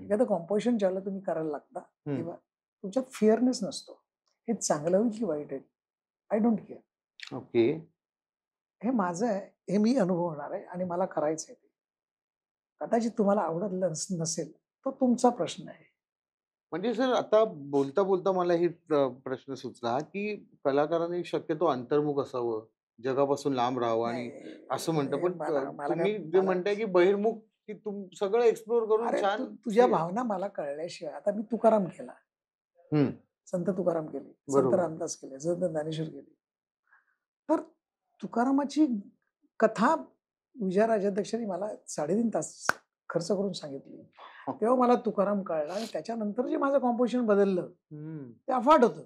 एखादं कॉम्पोजिशन ज्याला तुम्ही करायला लागता तेव्हा तुमच्यात फिअरनेस नसतो. हे चांगलं होईल की वाईट आहे, आय डोंट केअर. ओके, हे माझं आहे, हे मी अनुभवणार आहे आणि मला करायचं आहे ते. कदाचित तुम्हाला आवडत नसेल तो तुमचा प्रश्न आहे. म्हणजे सर आता बोलता बोलता मला हे प्रश्न सुचला की कलाकारांनी शक्यतो अंतर्मुख असावं, जगापासून लांब राहावं आणि असं म्हणतं. पण तुम्ही जे म्हणताय की बहिर्मुख, की सगळं एक्सप्लोर करून छान. तुझ्या भावना मला कळल्याशिवाय, आता मी तुकाराम केला, संत तुकाराम केले, संत रामदास केले, संत ज्ञानेश्वर केले. तर तुकारामाची कथा विजया राजाध्यक्षांनी मला 3.5 तास खर्च करून सांगितली. तेव्हा मला तुकाराम कळला आणि त्याच्यानंतर जे माझं कॉम्पोजिशन बदललं ते अफाट होतं.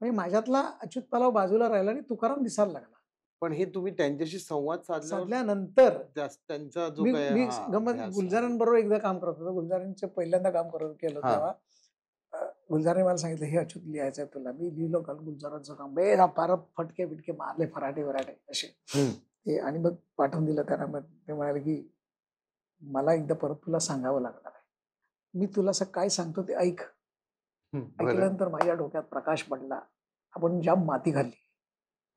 म्हणजे माझ्यातला अच्युत पालाव बाजूला राहिला आणि तुकाराम दिसायला लागला. पण हे तुम्ही त्यांच्याशी संवाद साधल्यानंतर त्यांचा जो मी गमत गुलजारांबरोबर एकदा काम करत होतो. गुलजारांचं पहिल्यांदा काम केलं तेव्हा गुलजाराने मला सांगितलं, हे अच्युत लिहायचं आहे तुला. मी लिहिलं काल गुलजारांचं काम, बेरा फार फटके बिटके मारले, फराटे वराटे असे ते, आणि मग पाठवून दिलं त्यांना. मग ते म्हणाले की मला एकदा परत तुला सांगावं लागणार आहे, मी तुला असं काय सांगतो ते ऐक. ऐकल्यानंतर माझ्या डोक्यात प्रकाश पडला. आपण ज्या माती घालली,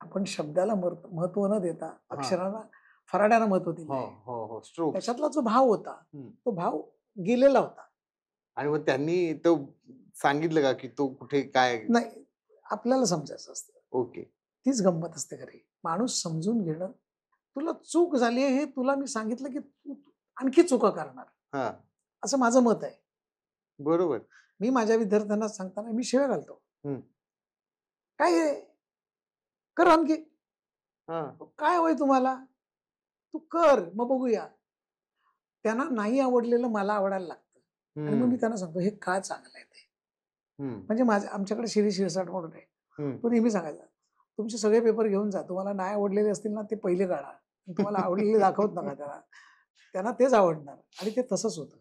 आपण शब्दाला महत्व न देता अक्षराला फराट्याला महत्व दिलं. त्याच्यातला जो भाव होता तो भाव गेलेला होता. आणि मग त्यांनी तो सांगितलं का की तो कुठे काय? नाही, आपल्याला समजायचं असतं. ओके, तीच गंमत असते खरी. माणूस समजून घेणं. तुला चूक झाली हे तुला मी सांगितलं की तू आणखी चुका करणार, असं माझं मत आहे. बरोबर. मी माझ्या विद्यार्थ्यांना सांगताना मी शिव्या घालतो. काय कर आणखी, काय हवंय तुम्हाला, तू कर मग बघूया. त्यांना नाही आवडलेलं मला आवडायला लागतं आणि मग मी त्यांना सांगतो हे काय चांगलं आहे ते. म्हणजे आमच्याकडे शिरी शिरसाट म्हणून आहे, तो नेहमी सांगायचा, तुमचे सगळे पेपर घेऊन जा, तुम्हाला नाही आवडलेले असतील ना ते पहिले काढा, तुम्हाला आवडलेले दाखवत नका त्यांना तेच आवडणार. आणि ते तसंच होतं.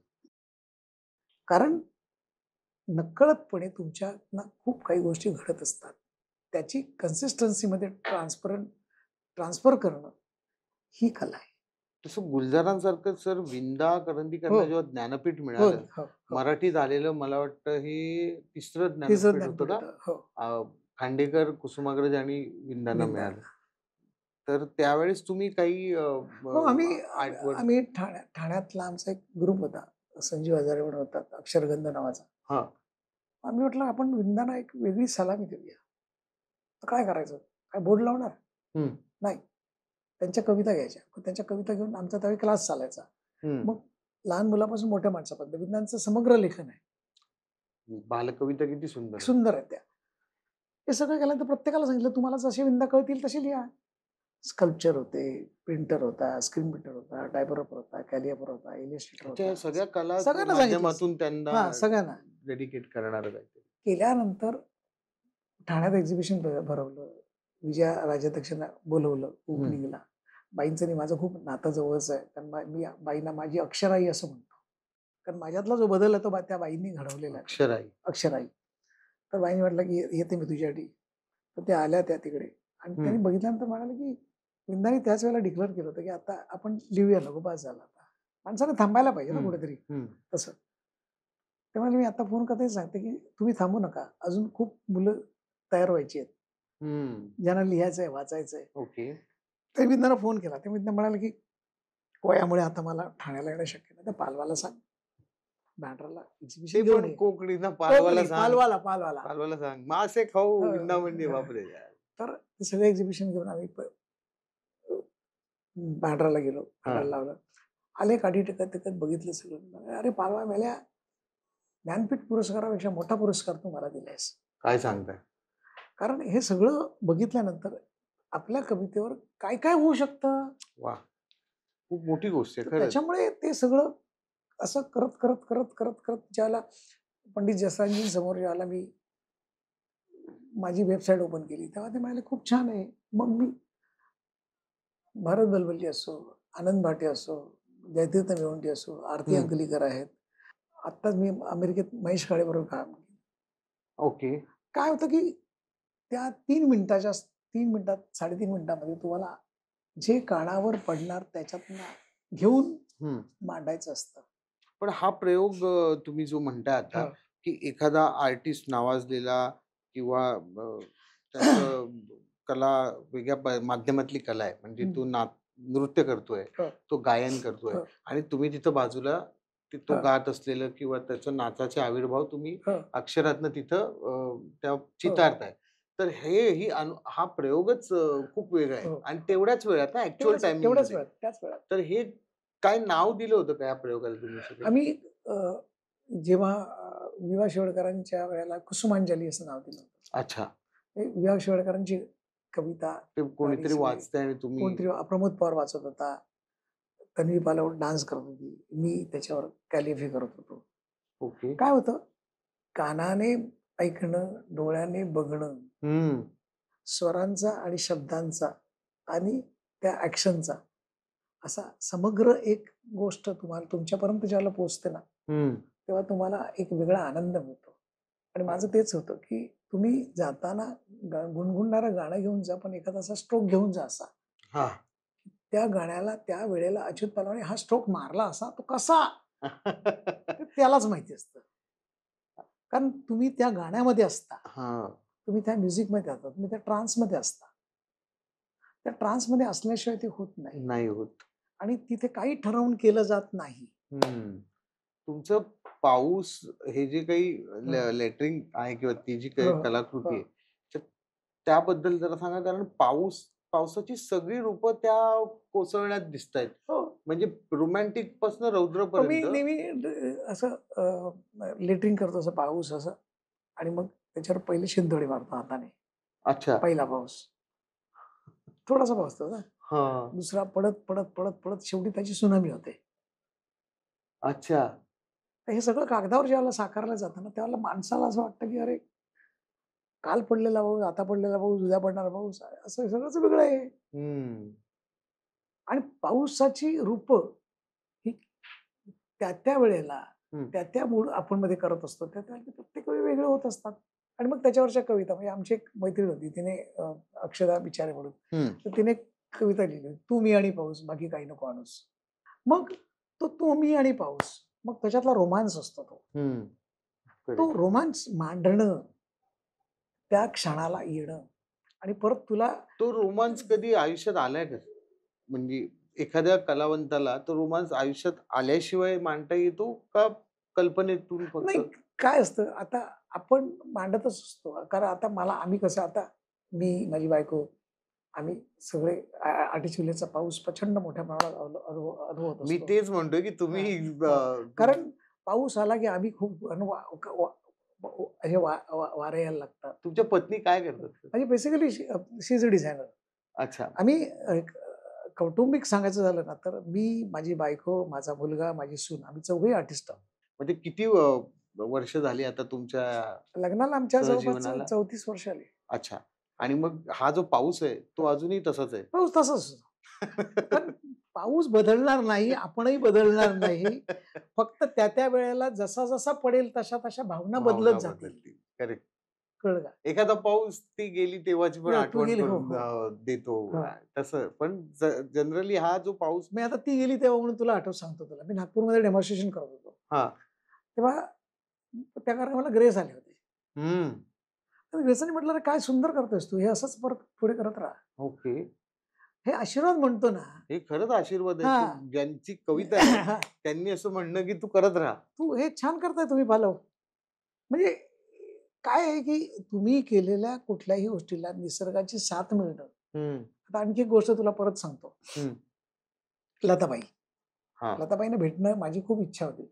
कारण नकळतपणे तुमच्या खूप काही गोष्टी घडत असतात, त्याची कन्सिस्टन्सीमध्ये ट्रान्सफर करणं ही कला आहे. तसं गुलजारांसारखं सर विंदा करंदीकरांना जेव्हा ज्ञानपीठ मिळालं, मराठीत आलेलं, मला वाटतं हे तिसरं ज्ञानपीठ होतं का? खांडेकर, कुसुमाग्रज आणि विंदांना मिळालं. तर त्यावेळेस तुम्ही काही आम्ही ठाण्यातला आमचा एक ग्रुप होता, संजीव हजारे म्हणून होता, अक्षरगंध नावाचा. आम्ही म्हटलं आपण विंदांना एक वेगळी सलामी देऊया. काय करायचं, काय बोर्ड लावणार नाही, त्यांच्या कविता घ्यायच्या. त्यांच्या कविता घेऊन आमचा त्यावेळी क्लास चालायचा. मग लहान मुलापासून मोठ्या माणसापर्यंत विज्ञानचं समग्र लेखन आहे. बालकविता किती सुंदर सुंदर आहे त्या. हे सगळं केल्यानंतर प्रत्येकाला सांगितलं तुम्हाला जशी विंदा कळतील तशी लिहा. स्कल्पचर होते, प्रिंटर होता, स्क्रीन प्रिंटर होता, टायपोग्राफर होता, कॅलिओग्राफर होता, इलिस्ट्रेटर अच्छा, या होता. सगळ्या कला सगळ्यांना सांगितलं. माध्यमातून त्यांना हां, सगळ्यांना. डेडिकेट करणार काहीतरी. केल्यानंतर ठाण्यात एक्झिबिशन भरवलं. विजया राजाध्यक्षांना बोलवलं ओपनिंगला. बाईंचं आणि माझं खूप नातं जवळच आहे. कारण मी बाईंना माझी अक्षराई असं म्हणतो. कारण माझ्यातला जो बदल आहे तो त्या बाईंनी घडवलेला आहे. अक्षराई. तर बाईंनी म्हटलं की येते मी तुझ्यासाठी. तर त्या आल्या त्या तिकडे आणि त्यांनी बघितल्यानंतर म्हणाले की विंदाने त्याच वेळेला डिक्लेअर केलं होतं की आता आपण लिहूया, नको बास झाला आता. माणसाने थांबायला पाहिजे ना कुठेतरी तसं. त्यामुळे मी आता फोन करताना सांगते की तुम्ही थांबू नका, अजून खूप मुलं तयार व्हायची आहेत, ज्यांना लिहायचंय, वाचायचंय. ओके. ते विंदाला फोन केला. ते विंदा म्हणाले की वयामुळे आता मला ठाण्याला येणं शक्य नाही, तर पालवाला सांग, बँड्राला एक्झिबिशन घेऊन ये. कोकणीचा पालवाला पालवाला सांग, मासे खाऊ विंदा म्हणजे बापरे. तर ते सगळे एक्झिबिशन घेऊन आम्ही बँड्राला गेलो, बँड्राला लावलं. आले काठी टेकत टेकत बघितलं सगळं. अरे पालवा मेल्या, ज्ञानपीठ पुरस्कारापेक्षा मोठा पुरस्कार तू मला दिलायस. काय सांगताय? कारण हे सगळं बघितल्यानंतर आपल्या कवितेवर काय काय होऊ शकतं. वा, खूप मोठी गोष्ट आहे. त्याच्यामुळे ते सगळं असं करत करत करत करत करत ज्याला पंडित जसराजजी समोर ज्याला मी माझी वेबसाईट ओपन केली तेव्हा ते म्हणाले खूप छान आहे. मग मी भारत बलबली असो, आनंद भाटे असो, जयतीर्थ मेवंटी असो, आरती अंकलीकर आहेत. आत्ताच मी अमेरिकेत महेश काळेबरोबर काम केलं. ओके. काय होतं की त्या 3 मिनिटात 3.5 मिनिटामध्ये तुम्हाला जे कानावर पडणार त्याच्यातनं घेऊन मांडायचं असतं. पण हा प्रयोग तुम्ही जो म्हणताय आता की एखादा आर्टिस्ट नावाजलेला किंवा कला वेगळ्या माध्यमातली कला आहे, म्हणजे तो नृत्य करतोय, तो गायन करतोय आणि तुम्ही तिथं बाजूला तो गात असलेलं किंवा त्याचं नाचाचे आविर्भाव तुम्ही अक्षरातनं तिथं त्या चितारताय. तर हा प्रयोगच खूप वेगळा आहे आणि तेवढ्याच वेळात ना ऍक्च्युअल टायमिंग. त्याच वेळात. तर हे काय नाव दिलं होतं का या प्रयोगाला तुम्ही? आम्ही जेव्हा विवा शिवडकरांच्या वेळेला कुसुमांजली असं नाव दिलं होतं. अच्छा. विवा शिवडकरांची कविता कोणीतरी वाचताय आणि तुम्ही? कोणतरी प्रमोद पवार वाचत होता, तन्वी पालावर डान्स करत होती, मी त्याच्यावर कॅलिफी करत होतो. ओके. काय होतं, कानाने ऐकणं, डोळ्याने बघणं, स्वरांचा आणि शब्दांचा आणि त्या ऍक्शनचा असा समग्र एक गोष्ट तुम्हाला तुमच्यापर्यंत ज्याला पोहोचते ना, तेव्हा तुम्हाला एक वेगळा आनंद मिळतो. आणि माझं तेच होतं की तुम्ही जाताना गुणगुणणारं गाणं घेऊन जा, पण एखादा असा स्ट्रोक घेऊन जा असा. त्या गाण्याला त्या वेळेला अच्युत पालवाने हा स्ट्रोक मारला असा, तो कसा त्यालाच माहिती असतं. कारण तुम्ही त्या गाण्यामध्ये असता, तुम्ही त्या म्युझिक मध्ये असता, तुम्ही त्या ट्रान्समध्ये असता. त्या ट्रान्समध्ये असल्याशिवाय ते होत नाही होत. आणि तिथे काही ठरवून केलं जात नाही. तुमचं पाऊस हे जे काही लेटरिंग आहे किंवा ती जी काही कलाकृती आहे त्याबद्दल जरा सांगा. कारण पावसाची सगळी रूपं त्या कोसळण्यात दिसत आहेत. म्हणजे रोमॅन्टिक पासून रौद्रपर्यंत. मी नेहमी असं लेटरिंग करतो असं पाऊस असं आणि मग त्याच्यावर पहिले शिंदोडी मारतो हाताने. अच्छा. पहिला पाऊस थोडासा पाऊस होता, दुसरा पडत पडत पडत पडत शेवटी त्याची सुनामी होते. अच्छा. हे सगळं कागदावर ज्यावेळेला साकारलं जातं ना, त्यावेळेला माणसाला असं वाटतं की अरे काल पडलेला पाऊस, आता पडलेला पाऊस, उद्या पडणारा पाऊस, असं सगळंच वेगळं आहे. आणि पावसाची रूप ही त्या वेळेला त्या मूड आपण मध्ये करत असतो, त्या प्रत्येक वेळी वेगळे होत असतात. आणि मग त्याच्यावरच्या कविता, म्हणजे आमची एक मैत्रीण होती, तिने अक्षदा बिचारे म्हणून, तर तिने कविता लिहिली, तू मी आणि पाऊस, बाकी काही नको आणूस. मग तो मी आणि पाऊस, मग त्याच्यातला रोमांस असतो तो रोमांस मांडणं, त्या क्षणाला येणं आणि परत तुला तो रोमांस कधी आयुष्यात आलाय का? म्हणजे एखाद्या कलावंताला तो रोमांस आयुष्यात आल्याशिवाय मांडता येतो का कल्पनेतून फक्त? नाही, काय असतं आता आपण मांडतच असतो. कारण आता आम्ही कसं, आता मी, माझी बायको, आम्ही सगळे आटिचुलेचा पाऊस प्रचंड मोठ्या प्रमाणात अनुभवत असतो. मी तेच म्हणतोय की तुम्ही कारण पाऊस आला की आम्ही खूप वारे यायला लागतात. तुमच्या पत्नी काय करतात? म्हणजे basically she is a designer. अच्छा. आम्ही कौटुंबिक सांगायचं झालं ना, तर मी, माझी बायको, माझा मुलगा, माझी सून, आम्ही चौघही आर्टिस्ट आहोत. म्हणजे किती वर्ष झाली आता तुमच्या लग्नाला आमच्या जवळपास सहजीवनाला? 34 वर्ष आली. अच्छा. आणि मग हा जो पाऊस आहे, तो अजूनही तसाच आहे? पाऊस तसाच असतो. कारण पाऊस बदलणार नाही, आपणही बदलणार नाही. फक्त त्या वेळेला जसा पडेल तशा भावना भावना बदलत जातील. बदलतील. करेक्ट. कळलं का? एखादा पाऊस ती गेली तेव्हाची पण तू आठवण गेली. हो, करून हो. देतो. हो. तसं. पण जनरली हा जो पाऊस मी आता ती गेली तेव्हा म्हणून तुला सांगतो तुला. मी नागपूरमध्ये डेमॉन्स्ट्रेशन करत होतो. हां. तेव्हा त्या कार्यक्रमाला ग्रेस आले होते. हं. तर ग्रेसांनी म्हटलं, "अरे काय सुंदर करतोयस तू. हे असंच परत पुढे करत राहा." ओके. हे आशीर्वाद म्हणतो ना. हे खरंच आशीर्वाद आहे, हां. की ज्यांची कविता आहे, त्यांनी असं म्हणणं, की तू करत राहा. तू हे छान करताय तुम्ही फॉलो. म्हणजे काय आहे, की तुम्ही केलेल्या कुठल्याही गोष्टीला निसर्गाची साथ मिळणं. हं. आता आणखी एक गोष्ट तुला परत सांगतो. हं. लताबाई. हां. लताबाईंना भेटणं माझी खूप इच्छा होती.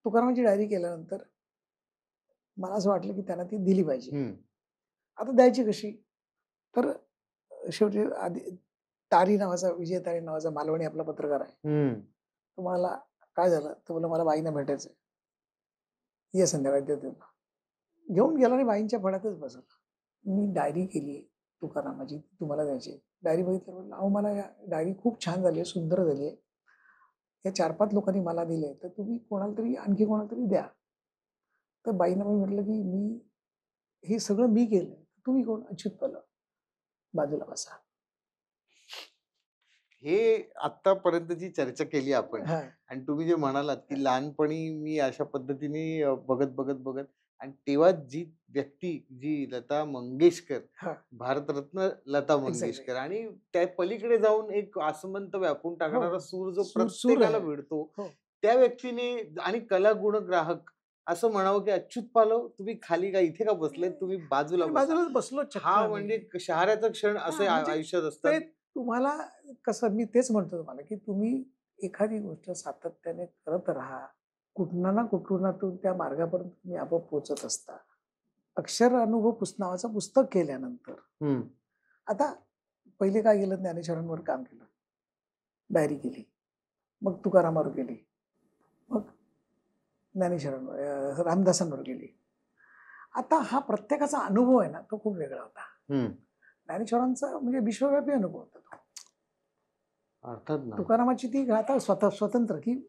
तुकारामांची डायरी केल्यानंतर मला असं वाटलं, की त्यांना ती दिली पाहिजे. हं. आता द्यायची कशी? तर शेवटी आधी विजय तारी नावाचा मालवणी आपला पत्रकार आहे. हं. तो म्हणाला, "काय झालं?" तो बोलला, "मला बाईंना भेटायचंय." "ये संध्याकाळी देते तुला." घेऊन गेला आणि बाईंच्या फळ्यातच बसवला. मी डायरी केली तुकारामाची, तुम्हाला द्यायची. डायरी बघितल्यावर म्हटलं, "अहो मला या डायरी खूप छान झाली आहे, सुंदर झाली आहे. या 4-5 लोकांनी मला दिले, तर तुम्ही आणखी कोणाला तरी द्या." तर बाईंना मी म्हटलं, की हे सगळं मी केलंय. तुम्ही कोण? अच्युत पल्लव. बाजूला बसा. हे आत्तापर्यंत जी चर्चा केली आपण हां, आणि तुम्ही जे म्हणालात, की लहानपणी मी अशा पद्धतीने बघत आणि तेव्हा जी व्यक्ती, जी लता मंगेशकर, हां. भारतरत्न लता एक्झॅक्टली. मंगेशकर आणि त्या पलीकडे जाऊन एक आसमंत व्यापून हो. टाकणारा सूर जो सूर प्रत्येकाला आहे. भिडतो, हो. त्या व्यक्तीने आणि कलागुणग्राहक असं म्हणावं, की अच्युत पालव तुम्ही खाली का इथे का बसलेत? तुम्ही बाजूला आणि बसा. बाजूलाच बसलो चक्क हा आम्ही. म्हणजे शहाऱ्याचा क्षण असे हां, म्हणजे आयुष्यात असतात. ते तुम्हाला कसं मी तेच म्हणतो तुम्हाला, की तुम्ही एखादी गोष्ट सातत्याने करत राहा. कुठनं ना कुठून त्या मार्गापर्यंत तुम्ही आपोआप पोहोचत असता. अक्षर अनुभव नावाचं पुस्तक केल्यानंतर हं. आता पहिले काय केलं, ज्ञानेश्वरांवर काम केलं. डायरी केली. मग तुकारामावर केली. मग ज्ञानेश्वरांवर रामदासांवर केली. आता हा प्रत्येकाचा अनुभव आहे ना, तो खूप वेगळा होता. हं. ज्ञानेश्वरांचा म्हणजे विश्वव्यापी अनुभव होता तो. अर्थात ना. तुकारामाची ती गाथा स्वतंत्र, की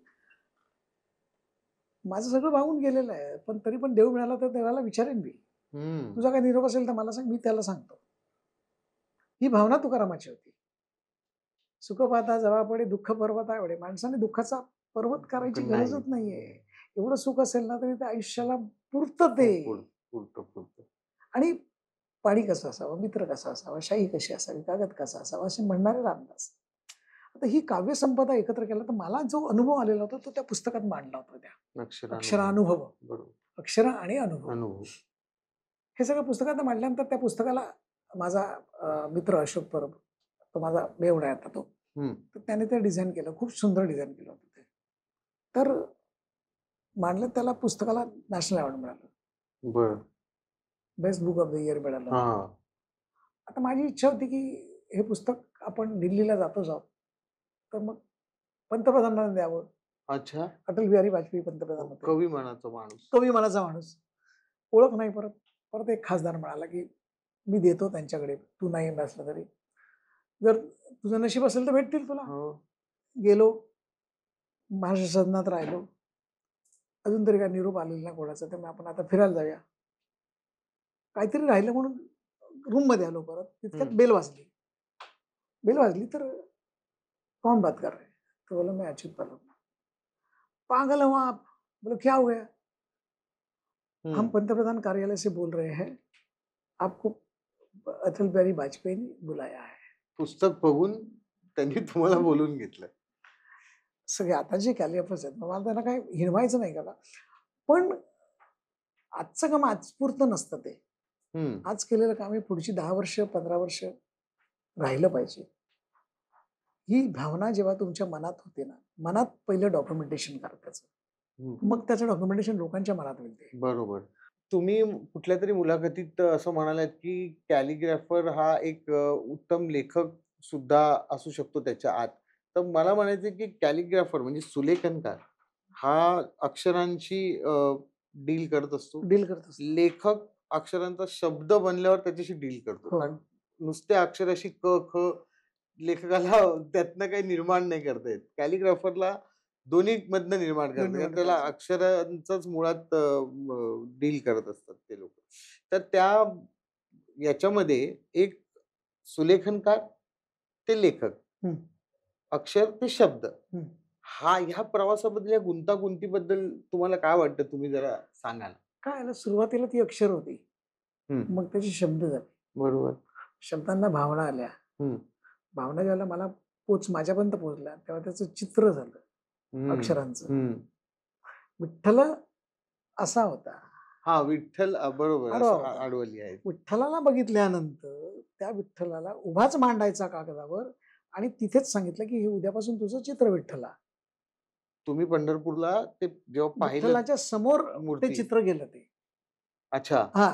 माझं सगळं वाहून गेलेलं आहे. पण तरी पण देव मिळाला तर देवाला विचारेन मी. हं. तुझा काही निरोप असेल तर मला सांग, मी त्याला सांगतो. ही भावना तुकारामाची होती. सुख पाहता जवळ पडे, दुःख पर्वता एवढे. माणसाने दुःखाचा पर्वत करायची नाही. गरजच नाहीये. एवढं सुख असेल ना तरी ते आयुष्याला पुरतं ते. पुरतं. आणि पाणी कसं असावं, मित्र कसा असावा, शाही कशी असावी, कागद कसा असावा, असे म्हणणारे रामदास. आता ही काव्यसंपदा एकत्र केला तर मला जो अनुभव आलेला होता तो त्या पुस्तकात मांडला होता, त्या अक्षरानुभव. बरोबर. अक्षर आणि अनुभव. अनुभव. हे सगळं पुस्तकात मांडल्यानंतर त्या पुस्तकाला माझा मित्र अशोक परब, तो माझा मेवणा आहे आता तो. हं. तर त्याने ते डिझाईन केलं. खूप सुंदर डिझाईन केलं होतं ते. तर मांडलं, त्याला पुस्तकाला नॅशनल अवॉर्ड मिळालं. बरं. Best book of the year मिळालं. हां. आता माझी इच्छा होती की हे पुस्तक आपण दिल्लीला जातोच आहोत, तर मग पंतप्रधानांना द्यावं. अच्छा. अटल बिहारी वाजपेयी पंतप्रधान होते. कवी मनाचा माणूस. कवी मनाचा माणूस. ओळख नाही. परत एक खासदार म्हणाला की मी देतो त्यांच्याकडे, तू नाही असला तरी. जर तुझं नशीब असेल तर भेटतील तुला. हो. गेलो, महाराष्ट्र सदनात राहिलो. अजून तरी काय निरोप आलेला नाही कोणाचा, तर मग आपण आता फिरायला जाऊया. काहीतरी राहिलं म्हणून रूममध्ये आलो परत. तितक्यात बेल वाजली. बेल वाजली तर कौन बात कर रहे हैं? तो बोला मैं अच्युत पल्लव. पागल हो आप? बोले क्या हो गया? हम पंतप्रधान कार्यालय से बोल रहे हैं, आपको अटल बिहारी वाजपेयी ने बुलाया है. पुस्तक बघून त्यांनी तुम्हाला बोलून घेतलं. सगळे आता जे कॅलिफर्स आहेत, मला त्यांना काही हिणवायचं नाही का, पण आजचं काम आजपुरतं नसतं ते. आज केलेलं काम हे पुढची 10 वर्ष 15 वर्ष राहिलं पाहिजे. ही भावना जेव्हा तुमच्या मनात होते ना, मनात पहिलं डॉक्युमेंटेशन करा त्याचं. मग त्याचं डॉक्युमेंटेशन लोकांच्या मनात मिळते. बरोबर. तुम्ही कुठल्यातरी मुलाखतीत असं म्हणालात, की कॅलिग्राफर हा एक उत्तम लेखक सुद्धा असू शकतो त्याच्या आत. तर मला म्हणायचं की कॅलिग्राफर म्हणजे सुलेखनकार हा अक्षरांशी डील करत असतो. डील करत असतो. लेखक अक्षरांचा शब्द बनल्यावर त्याच्याशी डील करतो. हो. कारण नुसत्या अक्षराशी क, ख लेखकाला त्यातनं काही निर्माण नाही करता येत. कॅलिग्राफरला दोन्ही मधनं निर्माण करता दोन्ही कारण मधनं त्याला करायचं. अक्षरांचाच मुळात डील करत असतात ते लोक. तर त्या याच्यामध्ये एक सुलेखनकार ते लेखक, हं, अक्षर ते शब्द. हं. ह्या प्रवासामधल्या गुंतागुंतीबद्दल तुम्हाला काय वाटतं? तुम्ही जरा सांगा ना? काय आहे ना, सुरुवातीला ती अक्षर होती. हं, मग त्याचे शब्द झाले. बरोबर. शब्दांना भावना आल्या. हं, भावना ज्यावेळेला मला माझ्यापर्यंत पोहोचल्या, तेव्हा त्याचं चित्र झालं हं, अक्षरांचं. हं. विठ्ठल असा होता. हां, विठ्ठल बरोबर आडवा असं होता. आडवली आहे. विठ्ठलाला बघितल्यानंतर त्या विठ्ठलाला उभाच मांडायचा कागदावर आणि तिथेच सांगितलं, की हे उद्यापासून तुझं चित्र विठ्ठला. तुम्ही पंढरपूरला ते जेव्हा पाहिलं विठ्ठलाच्या समोर ते मूर्ती चित्र गेलं ते. अच्छा हां.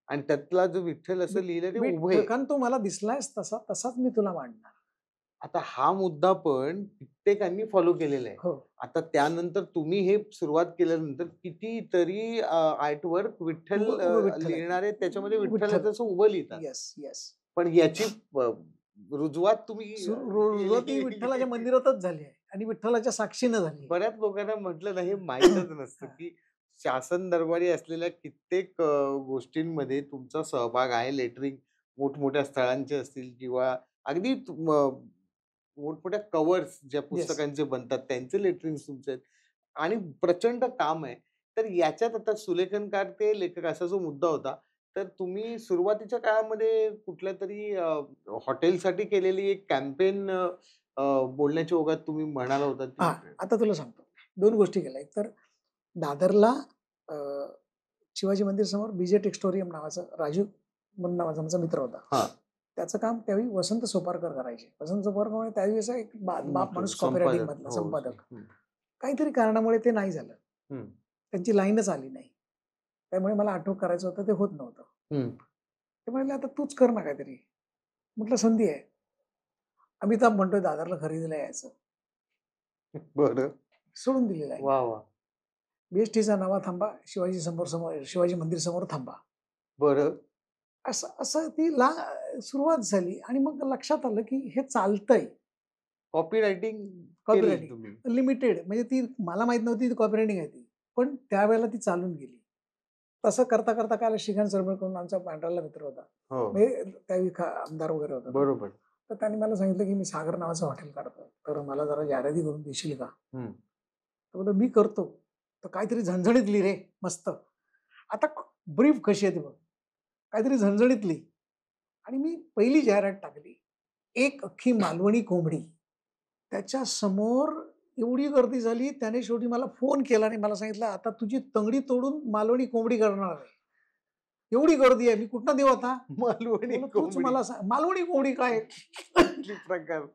आणि त्यातला जो विठ्ठल असं लिहिलं ते उभं आहे. कारण तो मला दिसलायस तसाच मी तुला मांडणार. आता हा मुद्दा पण कित्येकांनी फॉलो केलेला आहे. हो. आता त्यानंतर तुम्ही हे सुरुवात केल्यानंतर कितीतरी आर्टवर्क विठ्ठल उभं विठ्ठल आहे. लिहिणारे त्याच्यामध्ये विठ्ठल. विठ्ठलाचं असं उभं लिहितात. Yes, yes. पण याची रुजवात तुम्ही सुरुवात ही विठ्ठलाच्या केली. मंदिरातच झाली आहे आणि विठ्ठलाच्या साक्षीनं झाली आहे. बऱ्याच लोकांना म्हटलं ना हे माहीतच नसतं, हां. की शासन दरबारी असलेल्या कित्येक गोष्टींमध्ये तुमचा सहभाग आहे. लेटरिंग मोठमोठ्या स्थळांचे असतील किंवा अगदी मोठमोठ्या कव्हर्स ज्या येस. पुस्तकांचे बनतात त्यांचे लेटरिंग्स तुमचे आहेत आणि प्रचंड काम आहे. तर याच्यात आता सुलेखनकार ते लेखक असा जो मुद्दा होता, तर तुम्ही सुरुवातीच्या काळामध्ये कुठल्यातरी हॉटेलसाठी केलेली एक कॅम्पेन बोलण्याच्या ओघात तुम्ही म्हणाला होता ती हां, आता तुला सांगतो. 2 गोष्टी केल्या. एक तर दादरला अ, शिवाजी मंदिर समोर बीजे टेक्स्टोरियम नावाचं राजू म्हणून नावाचा आमचा मित्र होता. हां. त्याचं काम त्यावेळी वसंत सोपारकर करायचे. वसंत सोपारकर म्हणजे त्यावेळी असा एक बाप माणूस कॉपी रायटिंग संपादक. मधला हो. संपादक. हं, काहीतरी कारणामुळे ते नाही झालं. हं, त्यांची लाईनच आली नाही. त्यामुळे मला आठवण करायचं होतं ते होत नव्हतं. हं. ते म्हणाले, "आता तूच कर ना काहीतरी." म्हटलं, "संधी आहे." अमिताभ म्हणतोय दादरला खरेदीला यायचं. बरं. सोडून दिलेलं आहे. वाह! वाह! BSTचा नवा थांबा, शिवाजी मंदिर समोर थांबा. बरं. असं असं ती सुरुवात झाली आणि मग लक्षात आलं, की हे चालतंय. कॉपी रायटिंग कॉपी केली रायटिंग तुम्ही. लिमिटेड म्हणजे ती मला माहीत नव्हती ती कॉपी रायटिंग आहे ती. पण त्यावेळेला ती चालून गेली. तसं करता काय आलं, श्रीकांत सरमळ करून आमचा पांढराला मित्र होता. हो. म्हणजे त्यावेळी आमदार वगैरे होता तो. बरोबर. तर त्याने मला सांगितलं, की मी सागर नावाचं हॉटेल काढतोय. तर मला जरा जाहिराती करून देशील का? हं. तर म्हटलं, "मी करतो." तर काहीतरी झणझणीत लिही रे मस्त. आता ब्रीफ कशी आहे ती बघ. काहीतरी झणझणीत लिही. आणि मी पहिली जाहिरात टाकली. एक अख्खी मालवणी कोंबडी. त्याच्या समोर एवढी गर्दी झाली, त्याने शेवटी मला फोन केला आणि मला सांगितलं, "आता तुझी तंगडी तोडून मालवणी कोंबडी करणार आहे. एवढी गर्दी आहे, मी कुठनं देऊ आता?" मालवणी म्हणलं, "तूच कोंबडी. मला सांग." "मालवणी कोंबडी काय?" कुठली प्रकार?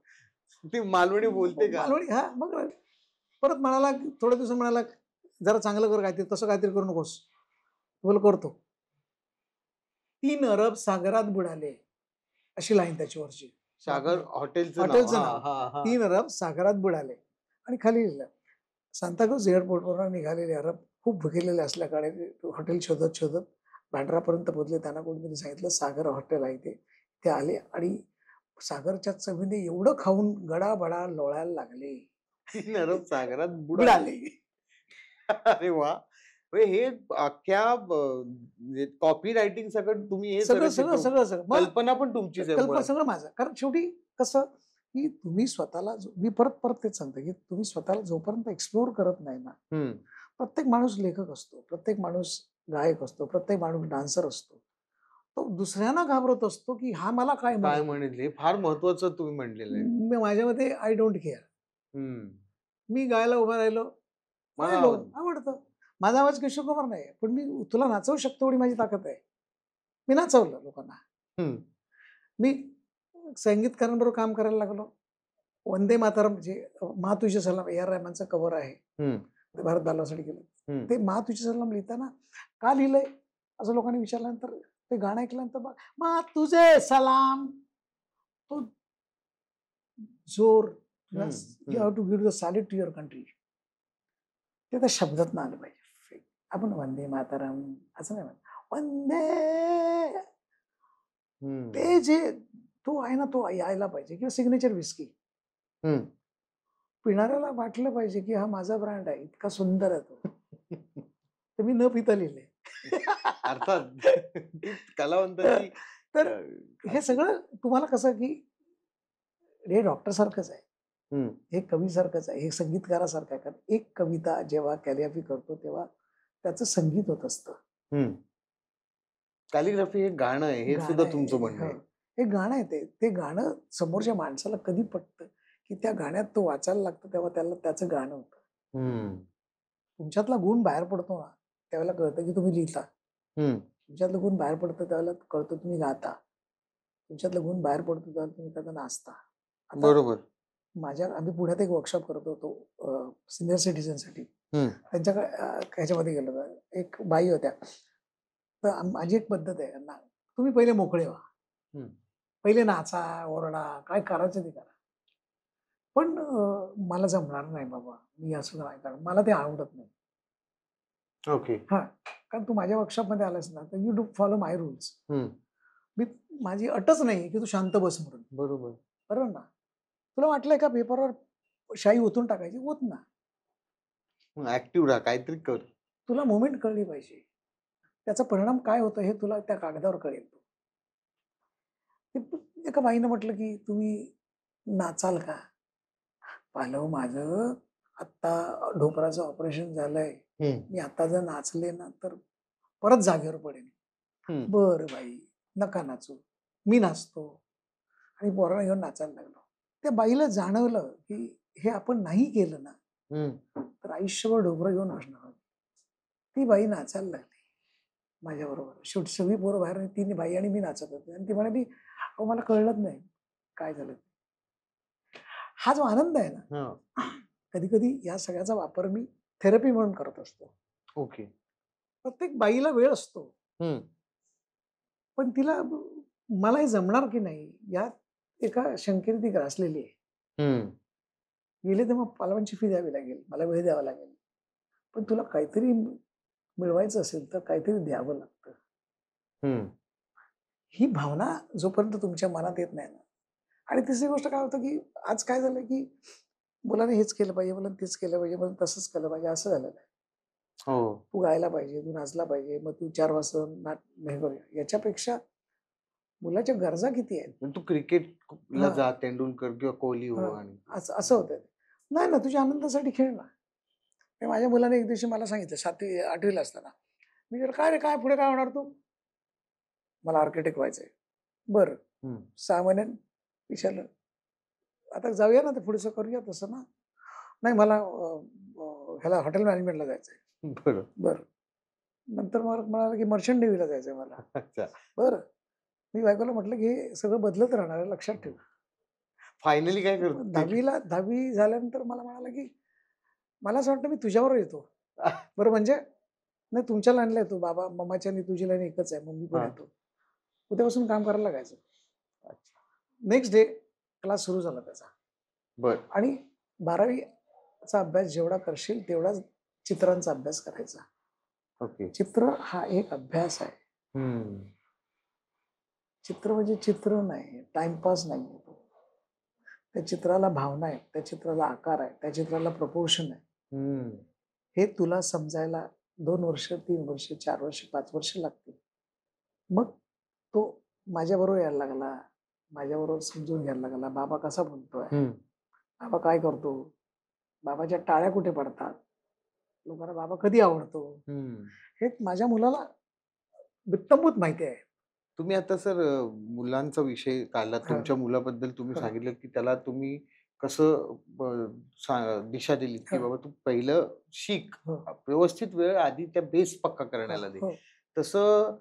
ती मालवणी बोलते का? मालवणी हां, मग परत म्हणाला, थोड्या दिवसांनी म्हणाला, "जरा चांगलं कर काहीतरी, तसं काहीतरी करू नकोस." बोल करतो. 3 अरब सागरात बुडाले, अशी लाईन त्याच्यावरची. सागर हॉटेलचं नाव. हॉटेलचं नाव. हां, हां, हां. 3 अरब सागरात बुडाले आणि खाली लिहिलं, सांताक्रूझ एअरपोर्टवरून निघालेले अरब खूप भुकेलेले असल्याकडे हॉटेल शोधत शोधत बँड्रापर्यंत पोहोचले. त्यांना कोणीतरी सांगितलं सागर हॉटेल आहे ते. ते आले आणि सागरच्या चवीने एवढं खाऊन गडाबडा लोळायला लागले. 3 अरब सागरात बुडाले. बुडाले. अरे वाह! म्हणजे हे अख्ख्या कॉपी रायटिंग सकट तुम्ही हे सगळं, सगळं सगळं, सगळं, सगळं. मग कल्पना पण तुमचीच आहे मुळात. सगळं माझं. कारण शेवटी कसं, की तुम्ही स्वतःला मी परत तेच सांगतो, की तुम्ही स्वतःला जोपर्यंत एक्सप्लोर करत नाही ना, हं. प्रत्येक माणूस लेखक असतो, प्रत्येक माणूस गायक असतो, प्रत्येक माणूस डान्सर असतो. तो दुसऱ्यांना घाबरत असतो, की हा मला काय काय म्हणेल? म्हणेल हे फार महत्वाचं तुम्ही म्हटलेलं आहे. माझ्या मते आय डोंट केअर. हं. मी गायला उभा राहिलो, मला गायलो, आवडतं. माझा आवाज किशोर कुमार नाही, पण मी तुला नाचवू शकतो एवढी माझी ताकद आहे. मी नाचवलं लोकांना. हं. मी संगीतकारांबरोबर काम करायला लागलो. वंदे मातरम जे मा तुझे सलाम ए आर रहमानचं कव्हर आहे. हं. ते भारत बालवासाठी केलं. हं. ते मा तुझे सलाम लिहिताना का लिहिलंय? असं लोकांनी विचारल्यानंतर ते गाणं ऐकल्यानंतर मा तुझे सलाम. तो जोर, you have to give the salute to your country, ते त्या शब्दात ना आलं पाहिजे. आपण वंदे मातरम असं नाही म्हणत, वंदे, ते जे तो आहे ना तो यायला पाहिजे. किंवा सिग्नेचर विस्की, पिणाऱ्याला वाटलं पाहिजे की हा माझा ब्रँड आहे, इतका सुंदर आहे तो. तर मी न पिता लिहिले. अर्थात कलावंताची. तर हे सगळं तुम्हाला कसं की हे डॉक्टर सारखंच आहे, हे कवी सारखंच आहे, हे संगीतकारासारखं आहे. कारण एक कविता जेव्हा कॅलिग्राफी करतो तेव्हा त्याचं संगीत होत असतं. कॅलिग्राफी हे गाणं आहे, हे सुद्धा तुमचं म्हणणं आहे. हे गाणं आहे, ते गाणं समोरच्या माणसाला कधी पटतं की त्या गाण्यात तो वाचायला लागतो तेव्हा त्याला त्याचं गाणं होतं. तुमच्यातला गुण बाहेर पडतो ना त्यावेळेला कळतं की तुम्ही लिहिता. तुमच्यातलं गुण बाहेर पडतं त्यावेळेला कळतं तुम्ही गाता. तुमच्यातलं गुण बाहेर पडतो त्यावेळेला तुम्ही त्याचा नाचता. बरोबर. आम्ही पुण्यात एक वर्कशॉप करत होतो सिनियर सिटीजनसाठी. त्यांच्या ह्याच्यामध्ये गेलो, एक बाई होत्या. तर माझी एक पद्धत आहे, तुम्ही पहिले मोकळे व्हा, पहिले नाचा, ओरडा, काय करायचं ते करा. पण मला जमणार नाही बाबा, मी असं नाही करणार, मला ते आवडत नाही. ओके. कारण तू माझ्या वर्कशॉपमध्ये आलास ना तर you do follow my rules. माझी अटच नाही की तू शांत बस म्हणून. बरोबर ना. तुला वाटलंय का पेपरवर शाई ओतून टाकायची, होत ना, ऍक्टिव्ह राहा, काहीतरी कर. तुला मुवमेंट कळली पाहिजे, त्याचा परिणाम काय होतं हे तुला त्या कागदावर कळेल. एका बाईनं म्हटलं की तुम्ही नाचाल का? पालव, माझं आता ढोपराचं ऑपरेशन झालंय, मी आता जर नाचले ना तर परत जागेवर पडेल. बरं बाई, नका नाचू, मी नाचतो. आणि पोराला घेऊन नाचायला लागलो. त्या बाईला जाणवलं की हे आपण नाही केलं ना तर आयुष्यभर ढोबरं घेऊन नाचणार. ती बाई नाचायला लागली माझ्याबरोबर. शेवटी सगळी पोरं बाहेर, तिने बाई आणि मी नाचत होते. आणि ती म्हणाली, अहो मला कळलंच नाही काय झालं. हा जो आनंद आहे ना, कधी कधी या सगळ्याचा वापर मी थेरपी म्हणून करत असतो. ओके. प्रत्येक बाईला वेळ असतो, पण तिला मला हे जमणार की नाही या एका शंकेने ती ग्रासलेली आहे. गेले तर मग पालवांची फी द्यावी लागेल, मला वेळ द्यावा लागेल. पण तुला काहीतरी मिळवायचं असेल तर काहीतरी द्यावं लागतं. ही भावना जोपर्यंत तुमच्या मनात येत नाही ना. आणि तिसरी गोष्ट काय होतं की आज काय झालं की मुलाने हेच केलं पाहिजे, मुलाने तेच केलं पाहिजे, मला तसंच केलं पाहिजे, असं झालेलं आहे. तू गायला पाहिजे, तू नाचला पाहिजे, मग तू 4 वाजता नाही करूया. याच्यापेक्षा मुलाच्या गरजा किती आहेत. तू क्रिकेटला जा, तेंडुलकर किंवा कोहली हो, आणि असं होतं. नाही ना, तुझ्या आनंदासाठी खेळ ना. माझ्या मुलाने एक दिवशी मला सांगितलं, 7वी 8वीला असताना. मी म्हटलं, काय रे, काय पुढे काय होणार तू? मला आर्किटेक्ट व्हायचंय. बरं. 6 महिन्यात विचारलं, आता जाऊया ना, ते पुढचं करूया तसं ना. नाही, मला ह्याला हॉटेल मॅनेजमेंटला जायचंय. बरं. नंतर मला म्हणाला की मर्चंट नेव्हीला जायचंय मला. बरं. मी बायकोला म्हटलं की हे सगळं बदलत राहणार आहे, लक्षात ठेव. फायनली काय करतो? 10वी झाल्यानंतर मला म्हणाला की मला असं वाटतं मी तुझ्यावर येतो. बरं, म्हणजे नाही, तुमच्या लाईनला येतो बाबा, मम्माच्या आणि तुझी लाईन एकच आहे, मम्मी पण येतो. उद्यापासून काम करायला लागायचं. नेक्स्ट डे क्लास सुरू झाला त्याचा. आणि 12वीचा अभ्यास जेवढा करशील तेवढाच चित्रांचा अभ्यास करायचा. चित्र हा एक अभ्यास आहे. चित्र म्हणजे चित्र नाही, टाइमपास नाही. त्या चित्राला भावना आहे, त्या चित्राला आकार आहे, त्या चित्राला प्रपोर्शन आहे. हे तुला समजायला 2 वर्ष, 3 वर्ष, 4 वर्ष, 5 वर्ष लागतील. मग तो माझ्याबरोबर यायला लागला, माझ्याबरोबर समजून घ्यायला लागला. बाबा कसा बोलतोय, बाबा काय करतो, बाबाच्या टाळ्या कुठे पडतात, लोकांना बाबा कधी आवडतो, हे माझ्या मुलाला बित्तंभूत माहिती आहे. तुम्ही आता सर मुलांचा विषय काढला, तुमच्या मुलाबद्दल तुम्ही सांगितलं की त्याला तुम्ही कसं दिशा दिली की बाबा तू पहिलं शिक, व्यवस्थित वेळ आधी त्या बेस पक्का करण्याला दे. तसं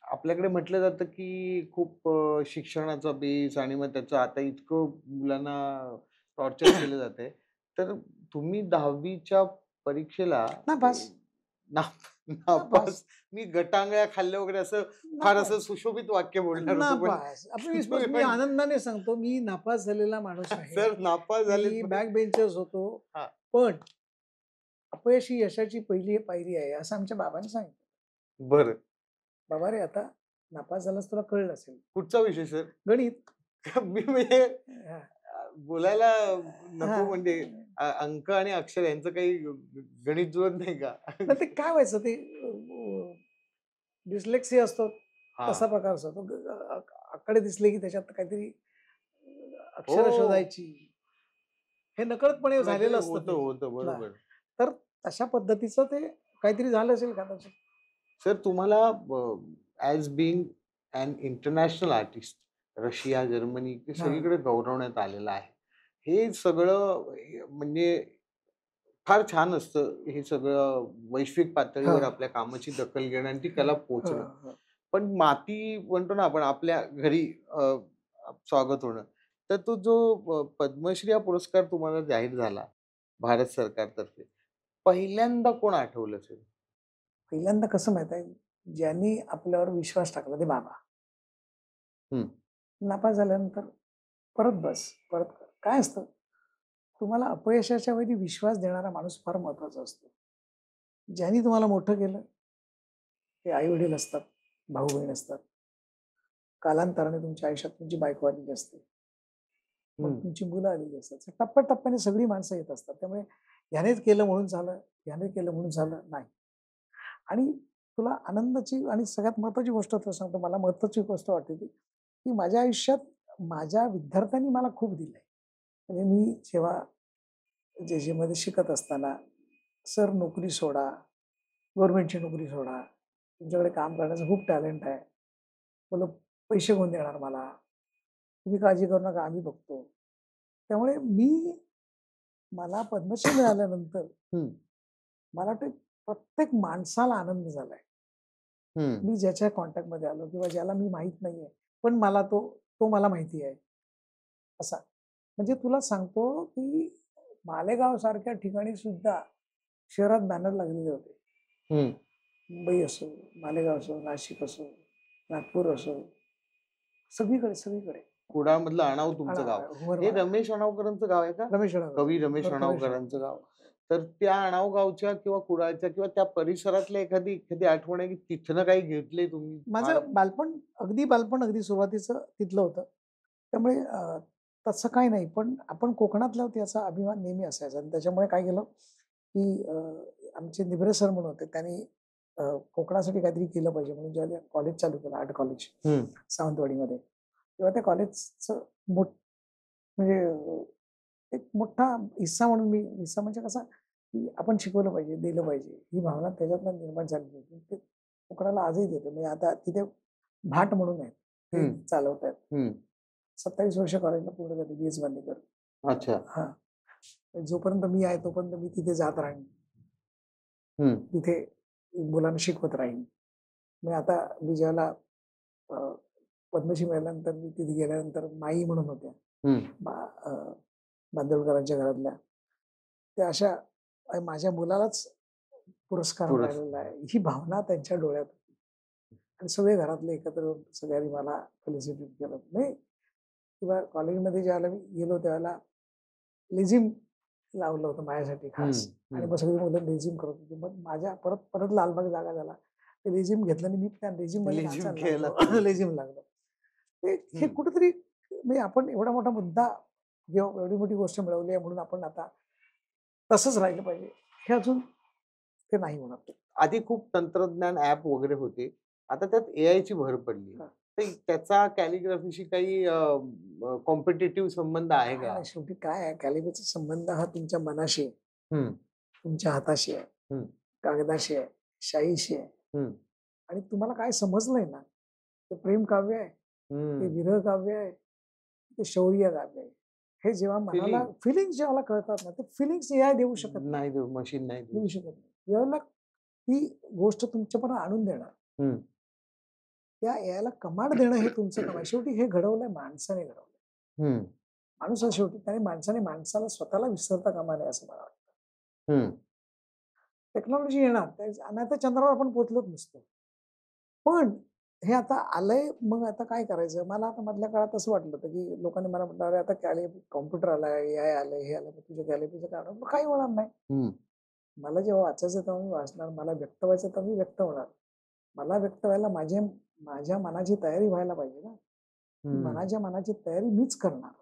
आपल्याकडे म्हटलं जातं की खूप शिक्षणाचा बेस, आणि मग त्याचं आता इतकं मुलांना टॉर्चर केलं जातंय. तर तुम्ही 10वीच्या परीक्षेला नापास. मी गटांगळ्या खाल्ल्या वगैरे असं फार असं सुशोभित वाक्य बोलणार होतो, पण नापास मी आनंदाने सांगतो, मी नापास झालेला माणूस आहे. सर नापास झाले. मी बॅक बेंचर्स होतो, हा. पण अपयश ही यशाची पहिली पायरी आहे असं आमच्या बाबांनी सांगितलं. बरं. बाबा रे, आता नापास झालास तुला कळलं असेल. कुठचा विषय सर? गणित. मी म्हणजे बोलायला नको, म्हणजे अंक आणि अक्षर यांचं काही गणित जुळत नाही का? ते काय व्हायचं, ते डिस्लेक्सी असतो तसा प्रकार असतो. आकडे दिसले की त्याच्यात काहीतरी अक्षर शोधायची, हे नकळतपणे झालेलं होतं. बरोबर. तर तशा पद्धतीचं ते काहीतरी झालं असेल का? सर तुम्हाला as being an international artist Russia, Germany सगळीकडे गौरवण्यात आलेलं आहे. हे सगळं म्हणजे फार छान असतं. हे सगळं वैश्विक पातळीवर आपल्या कामाची दखल घेणं आणि ती कला पोहोचणं. पण माती म्हणतो ना आपण, आपल्या घरी स्वागत होणं. तर तो जो पद्मश्री हा पुरस्कार तुम्हाला जाहीर झाला भारत सरकारतर्फे, पहिल्यांदा कोण आठवलं सर? पहिल्यांदा कसं माहित आहे, ज्यांनी आपल्यावर विश्वास टाकला ते बाबा. नापास झाल्यानंतर परत बस, परत कर. काय असतं, तुम्हाला अपयशाच्या वेळी विश्वास देणारा माणूस फार महत्वाचा असतो. ज्यांनी तुम्हाला मोठं केलं ते आई वडील असतात, भाऊ बहीण असतात. कालांतराने तुमच्या आयुष्यात तुमची बायको आलेली असते, मग तुमची मुलं आलेली असतात. टप्प्याटप्प्याने सगळी माणसं येत असतात. त्यामुळे ह्यानेच केलं म्हणून झालं, ह्याने केलं म्हणून झालं नाही. आणि तुला आनंदाची आणि सगळ्यात महत्वाची गोष्ट तुला सांगतो, मला महत्वाची गोष्ट वाटते ती, की माझ्या आयुष्यात माझ्या विद्यार्थ्यांनी मला खूप दिलंय. म्हणजे मी जेव्हा जे मध्ये शिकत असताना, सर नोकरी सोडा, गव्हर्नमेंटची नोकरी सोडा, तुमच्याकडे काम करण्याचं खूप टॅलेंट आहे, बोलो पैसे कोण देणार मला, तुम्ही काळजी करू नका, आम्ही बघतो. त्यामुळे मला पद्मश्री मिळाल्यानंतर मला वाटतं प्रत्येक माणसाला आनंद झालाय. मी ज्याच्या कॉन्टॅक्ट मध्ये आलो किंवा ज्याला मी माहित नाहीये, पण मला तो मला माहिती आहे असा. म्हणजे तुला सांगतो की मालेगाव सारख्या ठिकाणी सुद्धा शहरात बॅनर लागलेले होते. मुंबई असो, मालेगाव असो, नाशिक असो, नागपूर असो, सगळीकडे. कुडाळमधलं अणाव तुमचं गाव, हे रमेश अणावकरांचं गाव आहे का? कवी रमेश अणावकरांचं गाव. तर त्या अणाव गावच्या किंवा कुडाळच्या किंवा त्या परिसरातल्या एखादी आठवण आहे की तिथनं काही घेतले तुम्ही? माझं बालपण अगदी सुरुवातीचं तिथलं होतं. त्यामुळे तसं काही नाही, पण आपण कोकणातल्या होते याचा अभिमान नेहमी असायचा. आणि त्याच्यामुळे काय केलं की आमचे निबरे सर म्हणून होते, त्यांनी कोकणासाठी काहीतरी केलं पाहिजे म्हणून जेव्हा कॉलेज चालू केलं, आर्ट कॉलेज सावंतवाडीमध्ये, तेव्हा त्या कॉलेजचं म्हणजे एक मोठा हिस्सा म्हणून हिस्सा म्हणजे कसा की आपण शिकवलं पाहिजे, दिलं पाहिजे, ही भावना त्याच्यातनं निर्माण झाली होती. ते कोकणाला आजही देतो. म्हणजे आता तिथे भाट म्हणून आहेत, ते चालवत आहेत. 27 वर्ष कॉलेजला पूर्ण झाली, BS बांदेकर. अच्छा. हा, जोपर्यंत मी आहे तोपर्यंत मी तिथे जात राहीन, तिथे मुलांना शिकवत राहीन. मी आता मी ज्याला पद्मश्री मिळाल्यानंतर, मी तिथे गेल्यानंतर माई म्हणून होत्या बांदेडकरांच्या घरातल्या, त्या अशा माझ्या मुलालाच पुरस्कार मिळालेला आहे, ही भावना त्यांच्या डोळ्यात होती. आणि सगळे घरातले एकत्र सगळ्यांनी मला फेलिसिटेट केलं. नाही किंवा कॉलेजमध्ये ज्यावेळेला मी गेलो त्यावेळेला लेझिम लावलं होतं माझ्यासाठी खास, आणि मग सगळी मुलं लेझिम करत होती. मग माझ्या परत लालबाग जागा झाला, ते लेझिम घेतलं आणि मी त्या लेझिम मध्ये लेझिम लागलो. हे कुठेतरी म्हणजे आपण एवढा मोठा मुद्दा किंवा एवढी मोठी गोष्ट मिळवली आहे म्हणून आपण आता तसंच राहिलं पाहिजे, हे अजून ते नाही होणार. आधी खूप तंत्रज्ञान ऍप वगैरे होते, आता त्यात AI ची भर पडली. तर त्याचा कॅलिग्राफीशी काही कॉम्पिटिटिव्ह संबंध आहे का? शेवटी काय आहे, कॅलिग्राफीचा संबंध हा तुमच्या मनाशी आहे, तुमच्या हाताशी आहे, कागदाशी आहे, शाईशी आहे. आणि तुम्हाला काय समजलंय ना, ते प्रेम काव्य आहे, ते विरह काव्य आहे, ते शौर्य काव्य आहे. हे जेव्हा मनाला फिलिंग्स जेव्हा कळतात ना, ते फिलिंग्स AI देऊ शकत नाही, मशीन नाही देऊ शकत नाही. जेव्हा ती गोष्ट तुमच्यापर्यंत आणून देणार, त्या AI ला कमांड देणं हे तुमचं काम आहे. शेवटी हे घडवलंय माणसाने, घडवलंय माणूस. शेवटी त्याने माणसाला स्वतःला विसरता कामा नये असं मला वाटतं. टेक्नॉलॉजी येणार, नाही तर चंद्रावर आपण पोहोचलोच नसतो. पण हे आता आलंय, मग आता काय करायचं? मला आता मधल्या काळात असं वाटलं होतं, की लोकांनी मला म्हटलं, "अरे आता कॉम्प्युटर आलाय, एआय आलंय, हे आलं, तुझ्या गॅलरीचं काय होणार?" काही होणार नाही. मला जेव्हा वाचायचं तेव्हा मी वाचणार, मला व्यक्त व्हायचं तेव्हा मी व्यक्त होणार. मला व्यक्त व्हायला माझ्या मनाची तयारी व्हायला पाहिजे ना. माझ्या मनाची तयारी मीच करणार.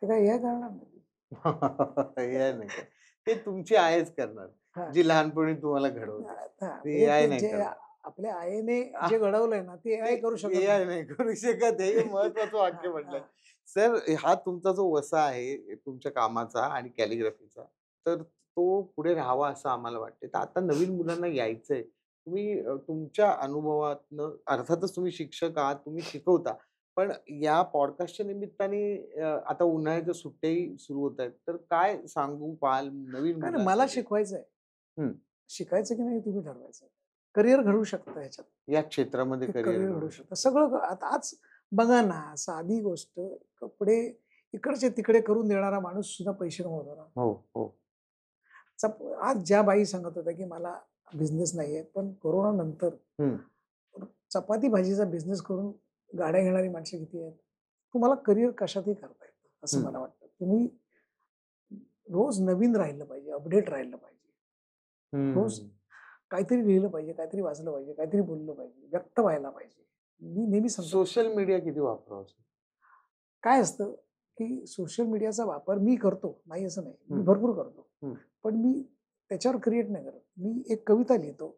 ते काय एआय करणार नाही. एआय नाही का? ते तुमची आयच करणार, जी लहानपणी तुम्हाला घडवते. एआय नाही करणार. आपल्या आईने जे घडवलंय ना, ते एआय करू शकत एआय नाही करू शकत. हे महत्वाचं वाक्य म्हटलंय. सर, हा तुमचा जो वसा आहे तुमच्या कामाचा आणि कॅलिग्राफीचा, तर तो पुढे राहावा असं आम्हाला वाटते. तर आता नवीन मुलांना यायचंय. तुम्ही तुमच्या अनुभवातनं, अर्थातच तुम्ही शिक्षक आहात, तुम्ही शिकवता. पण या पॉडकास्टच्या निमित्ताने आता उन्हाळ्याच्या सुट्ट्याही सुरू होत आहेत. तर काय सांगू पाहाल नवीन मुलांना? मला शिकवायचंय. शिकायचं की नाही तुम्ही ठरवायचं. करिअर घडवू शकता ह्याच्यात. या क्षेत्रामध्ये करिअर घडवू शकता. सगळं आता आज बघा ना, साधी गोष्ट, कपडे इकडचे तिकडे करून देणारा माणूस सुद्धा पैसे कमवतो ना. हो. आज ज्या बाई सांगत होत्या की मला बिझनेस नाहीये, पण कोरोना नंतर चपाती भाजीचा बिझनेस करून गाड्या घेणारी माणसं किती आहेत. तुम्हाला करिअर कशातही करता येतं असं मला वाटतं. तुम्ही रोज नवीन राहिलं पाहिजे, अपडेट राहिलं पाहिजे. रोज काहीतरी लिहिलं पाहिजे, काहीतरी वाचलं पाहिजे, काहीतरी बोललं पाहिजे, व्यक्त व्हायला पाहिजे. मी नेहमी सोशल मीडिया किती वापरावं? काय असतं की सोशल मीडियाचा वापर मी करतो, नाही असं नाही, मी भरपूर करतो. पण मी त्याच्यावर क्रिएट नाही करत. मी एक कविता लिहितो.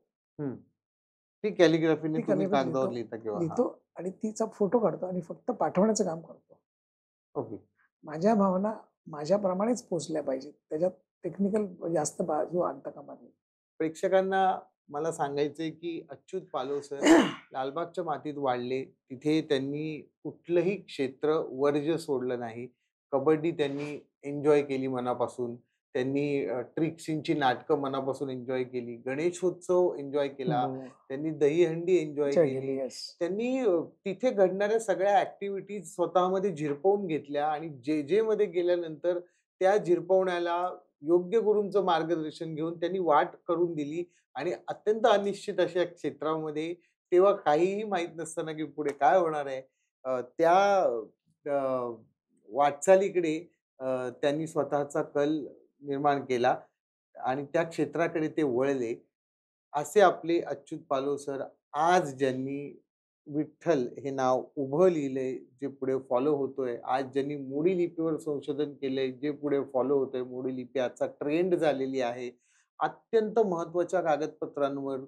ती कॅलिग्राफीने तुम्ही कागदावर लिहितो आणि तिचा फोटो काढतो आणि फक्त पाठवण्याचं काम करतो. ओके. माझ्या भावना माझ्याप्रमाणेच पोचल्या पाहिजेत. त्याच्यात टेक्निकल जास्त बाजू आणता कामा नये. प्रेक्षकांना मला सांगायचंय की अच्युत पालव सर लालबागच्या मातीत वाढले. तिथे त्यांनी कुठलंही क्षेत्र वर्ज्य सोडलं नाही. कबड्डी त्यांनी एन्जॉय केली मनापासून. त्यांनी ट्रिक्सींची नाटकं मनापासून एन्जॉय केली. गणेशोत्सव एन्जॉय केला. त्यांनी दहीहंडी एन्जॉय केली. त्यांनी तिथे घडणाऱ्या सगळ्या ऍक्टिव्हिटीज स्वतःमध्ये झिरपवून घेतल्या आणि जे मध्ये गेल्यानंतर त्या झिरपवण्याला योग्य गुरूंचं मार्गदर्शन घेऊन त्यांनी वाट करून दिली आणि अत्यंत अनिश्चित अशा क्षेत्रामध्ये तेव्हा काहीही माहित नसताना की पुढे काय होणार आहे, त्या वाटचालीकडे त्यांनी स्वतःचा कल निर्माण केला आणि त्या क्षेत्राकडे ते वळले. असे आपले अच्युत पालव सर, आज ज्यांनी विठ्ठल हे नाव उभं लिहिलंय, जे पुढे फॉलो होतोय. आज ज्यांनी मोडी लिपीवर संशोधन केलंय, जे पुढे फॉलो होतोय. मोडी लिपी आजचा ट्रेंड झालेली आहे. अत्यंत महत्वाच्या कागदपत्रांवर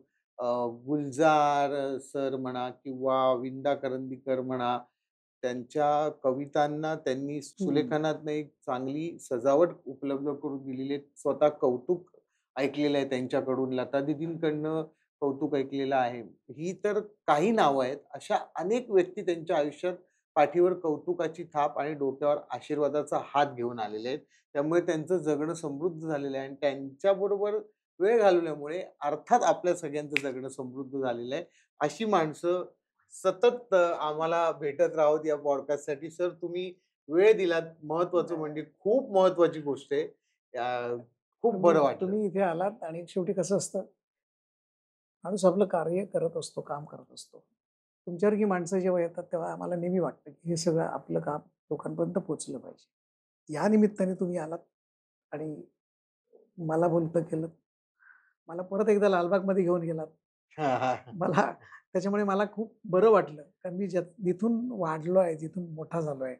गुलजार सर म्हणा किंवा विंदा करंदीकर म्हणा, त्यांच्या कवितांना त्यांनी सुलेखनातनं एक चांगली सजावट उपलब्ध करून दिलेली आहे. स्वतः कौतुक ऐकलेलं आहे त्यांच्याकडून, लता दीदींकडनं कौतुक ऐकलेलं आहे. ही तर काही नावं आहेत. अशा अनेक व्यक्ती त्यांच्या आयुष्यात पाठीवर कौतुकाची थाप आणि डोक्यावर आशीर्वादाचा हात घेऊन आलेले आहेत. त्यामुळे त्यांचं जगणं समृद्ध झालेलं आहे आणि त्यांच्याबरोबर वेळ घालवल्यामुळे अर्थात आपल्या सगळ्यांचं जगणं समृद्ध झालेलं आहे. अशी माणसं सतत आम्हाला भेटत राहोत या पॉडकास्टसाठी. सर, तुम्ही वेळ दिलात. महत्वाचं म्हणजे खूप महत्वाची गोष्ट आहे. खूप बरं वाटलं. तुम्ही इथे आलात आणि शेवटी कसं असतं, माणूस आपलं कार्य करत असतो, काम करत असतो. तुमच्यासारखी माणसं जेव्हा येतात तेव्हा आम्हाला नेहमी वाटतं की हे सगळं आपलं काम लोकांपर्यंत पोहोचलं पाहिजे. या निमित्ताने तुम्ही आलात आणि मला बोलतं केलं. मला परत एकदा लालबागमध्ये घेऊन गेलात. मला त्याच्यामुळे मला खूप बरं वाटलं. कारण मी जिथून वाढलो आहे, जिथून मोठा झालो आहे,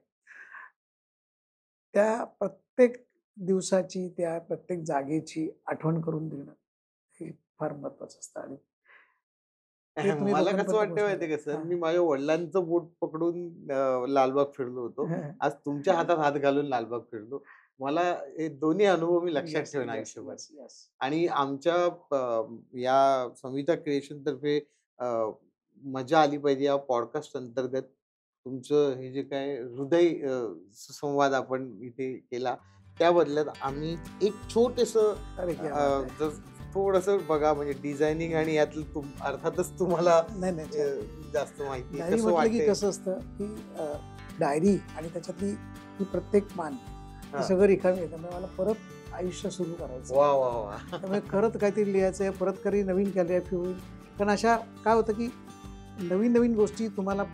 त्या प्रत्येक दिवसाची, त्या प्रत्येक जागेची आठवण करून देणं हे फार महत्वाचं असतं. आणि मला कसं वाटतं माहितीये का सर, मी माझ्या वडिलांचं बोट पकडून लालबाग फिरलो होतो. आज तुमच्या हातात हात घालून लालबाग फिरलो. मला हे दोन्ही अनुभव मी लक्षात ठेवेन आयुष्यभर. आणि आमच्या या संविता क्रिएशन तर्फे मजा आली पाहिजे या पॉडकास्ट अंतर्गत तुमचं हे जे काय हृदय संवाद आपण इथे केला, त्या बदल्यात आम्ही एक छोटंसं थोडंसं बघा, म्हणजे डिझायनिंग आणि यातलं अर्थातच तुम्हाला जास्त माहिती कसं वाटतं. कसं असतं की डायरी आणि त्याच्यातली ही प्रत्येक मान सगळं रिकामी आहे. त्यामुळे मला परत आयुष्य सुरू करायचं. वा वा वा. त्यामुळे करत काहीतरी लिहायचंय, परत काही नवीन कॅलिग्राफी होईल. कारण अशा काय होतं की नवीन नवीन गोष्टी तुम्हाला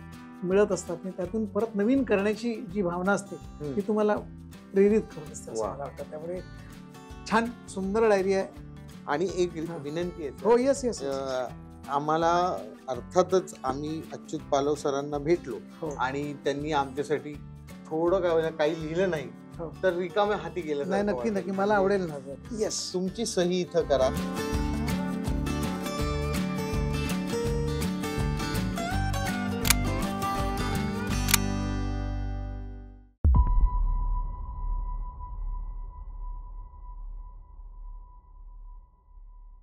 मिळत असतात आणि त्यातून परत नवीन करण्याची जी भावना असते ती तुम्हाला प्रेरित करत असते असं मला वाटतं. त्यामुळे छान सुंदर डायरी आहे. आणि एक विनंती आहे. हो, येस येस. आम्हाला अर्थातच आम्ही अच्युत पालव सरांना भेटलो आणि त्यांनी आमच्यासाठी थोडं काही लिहिलं नाही तर रिकाम्या हाती गेलं. नाही, नक्की नक्की मला आवडेल ना. येस, तुमची सही इथं करा.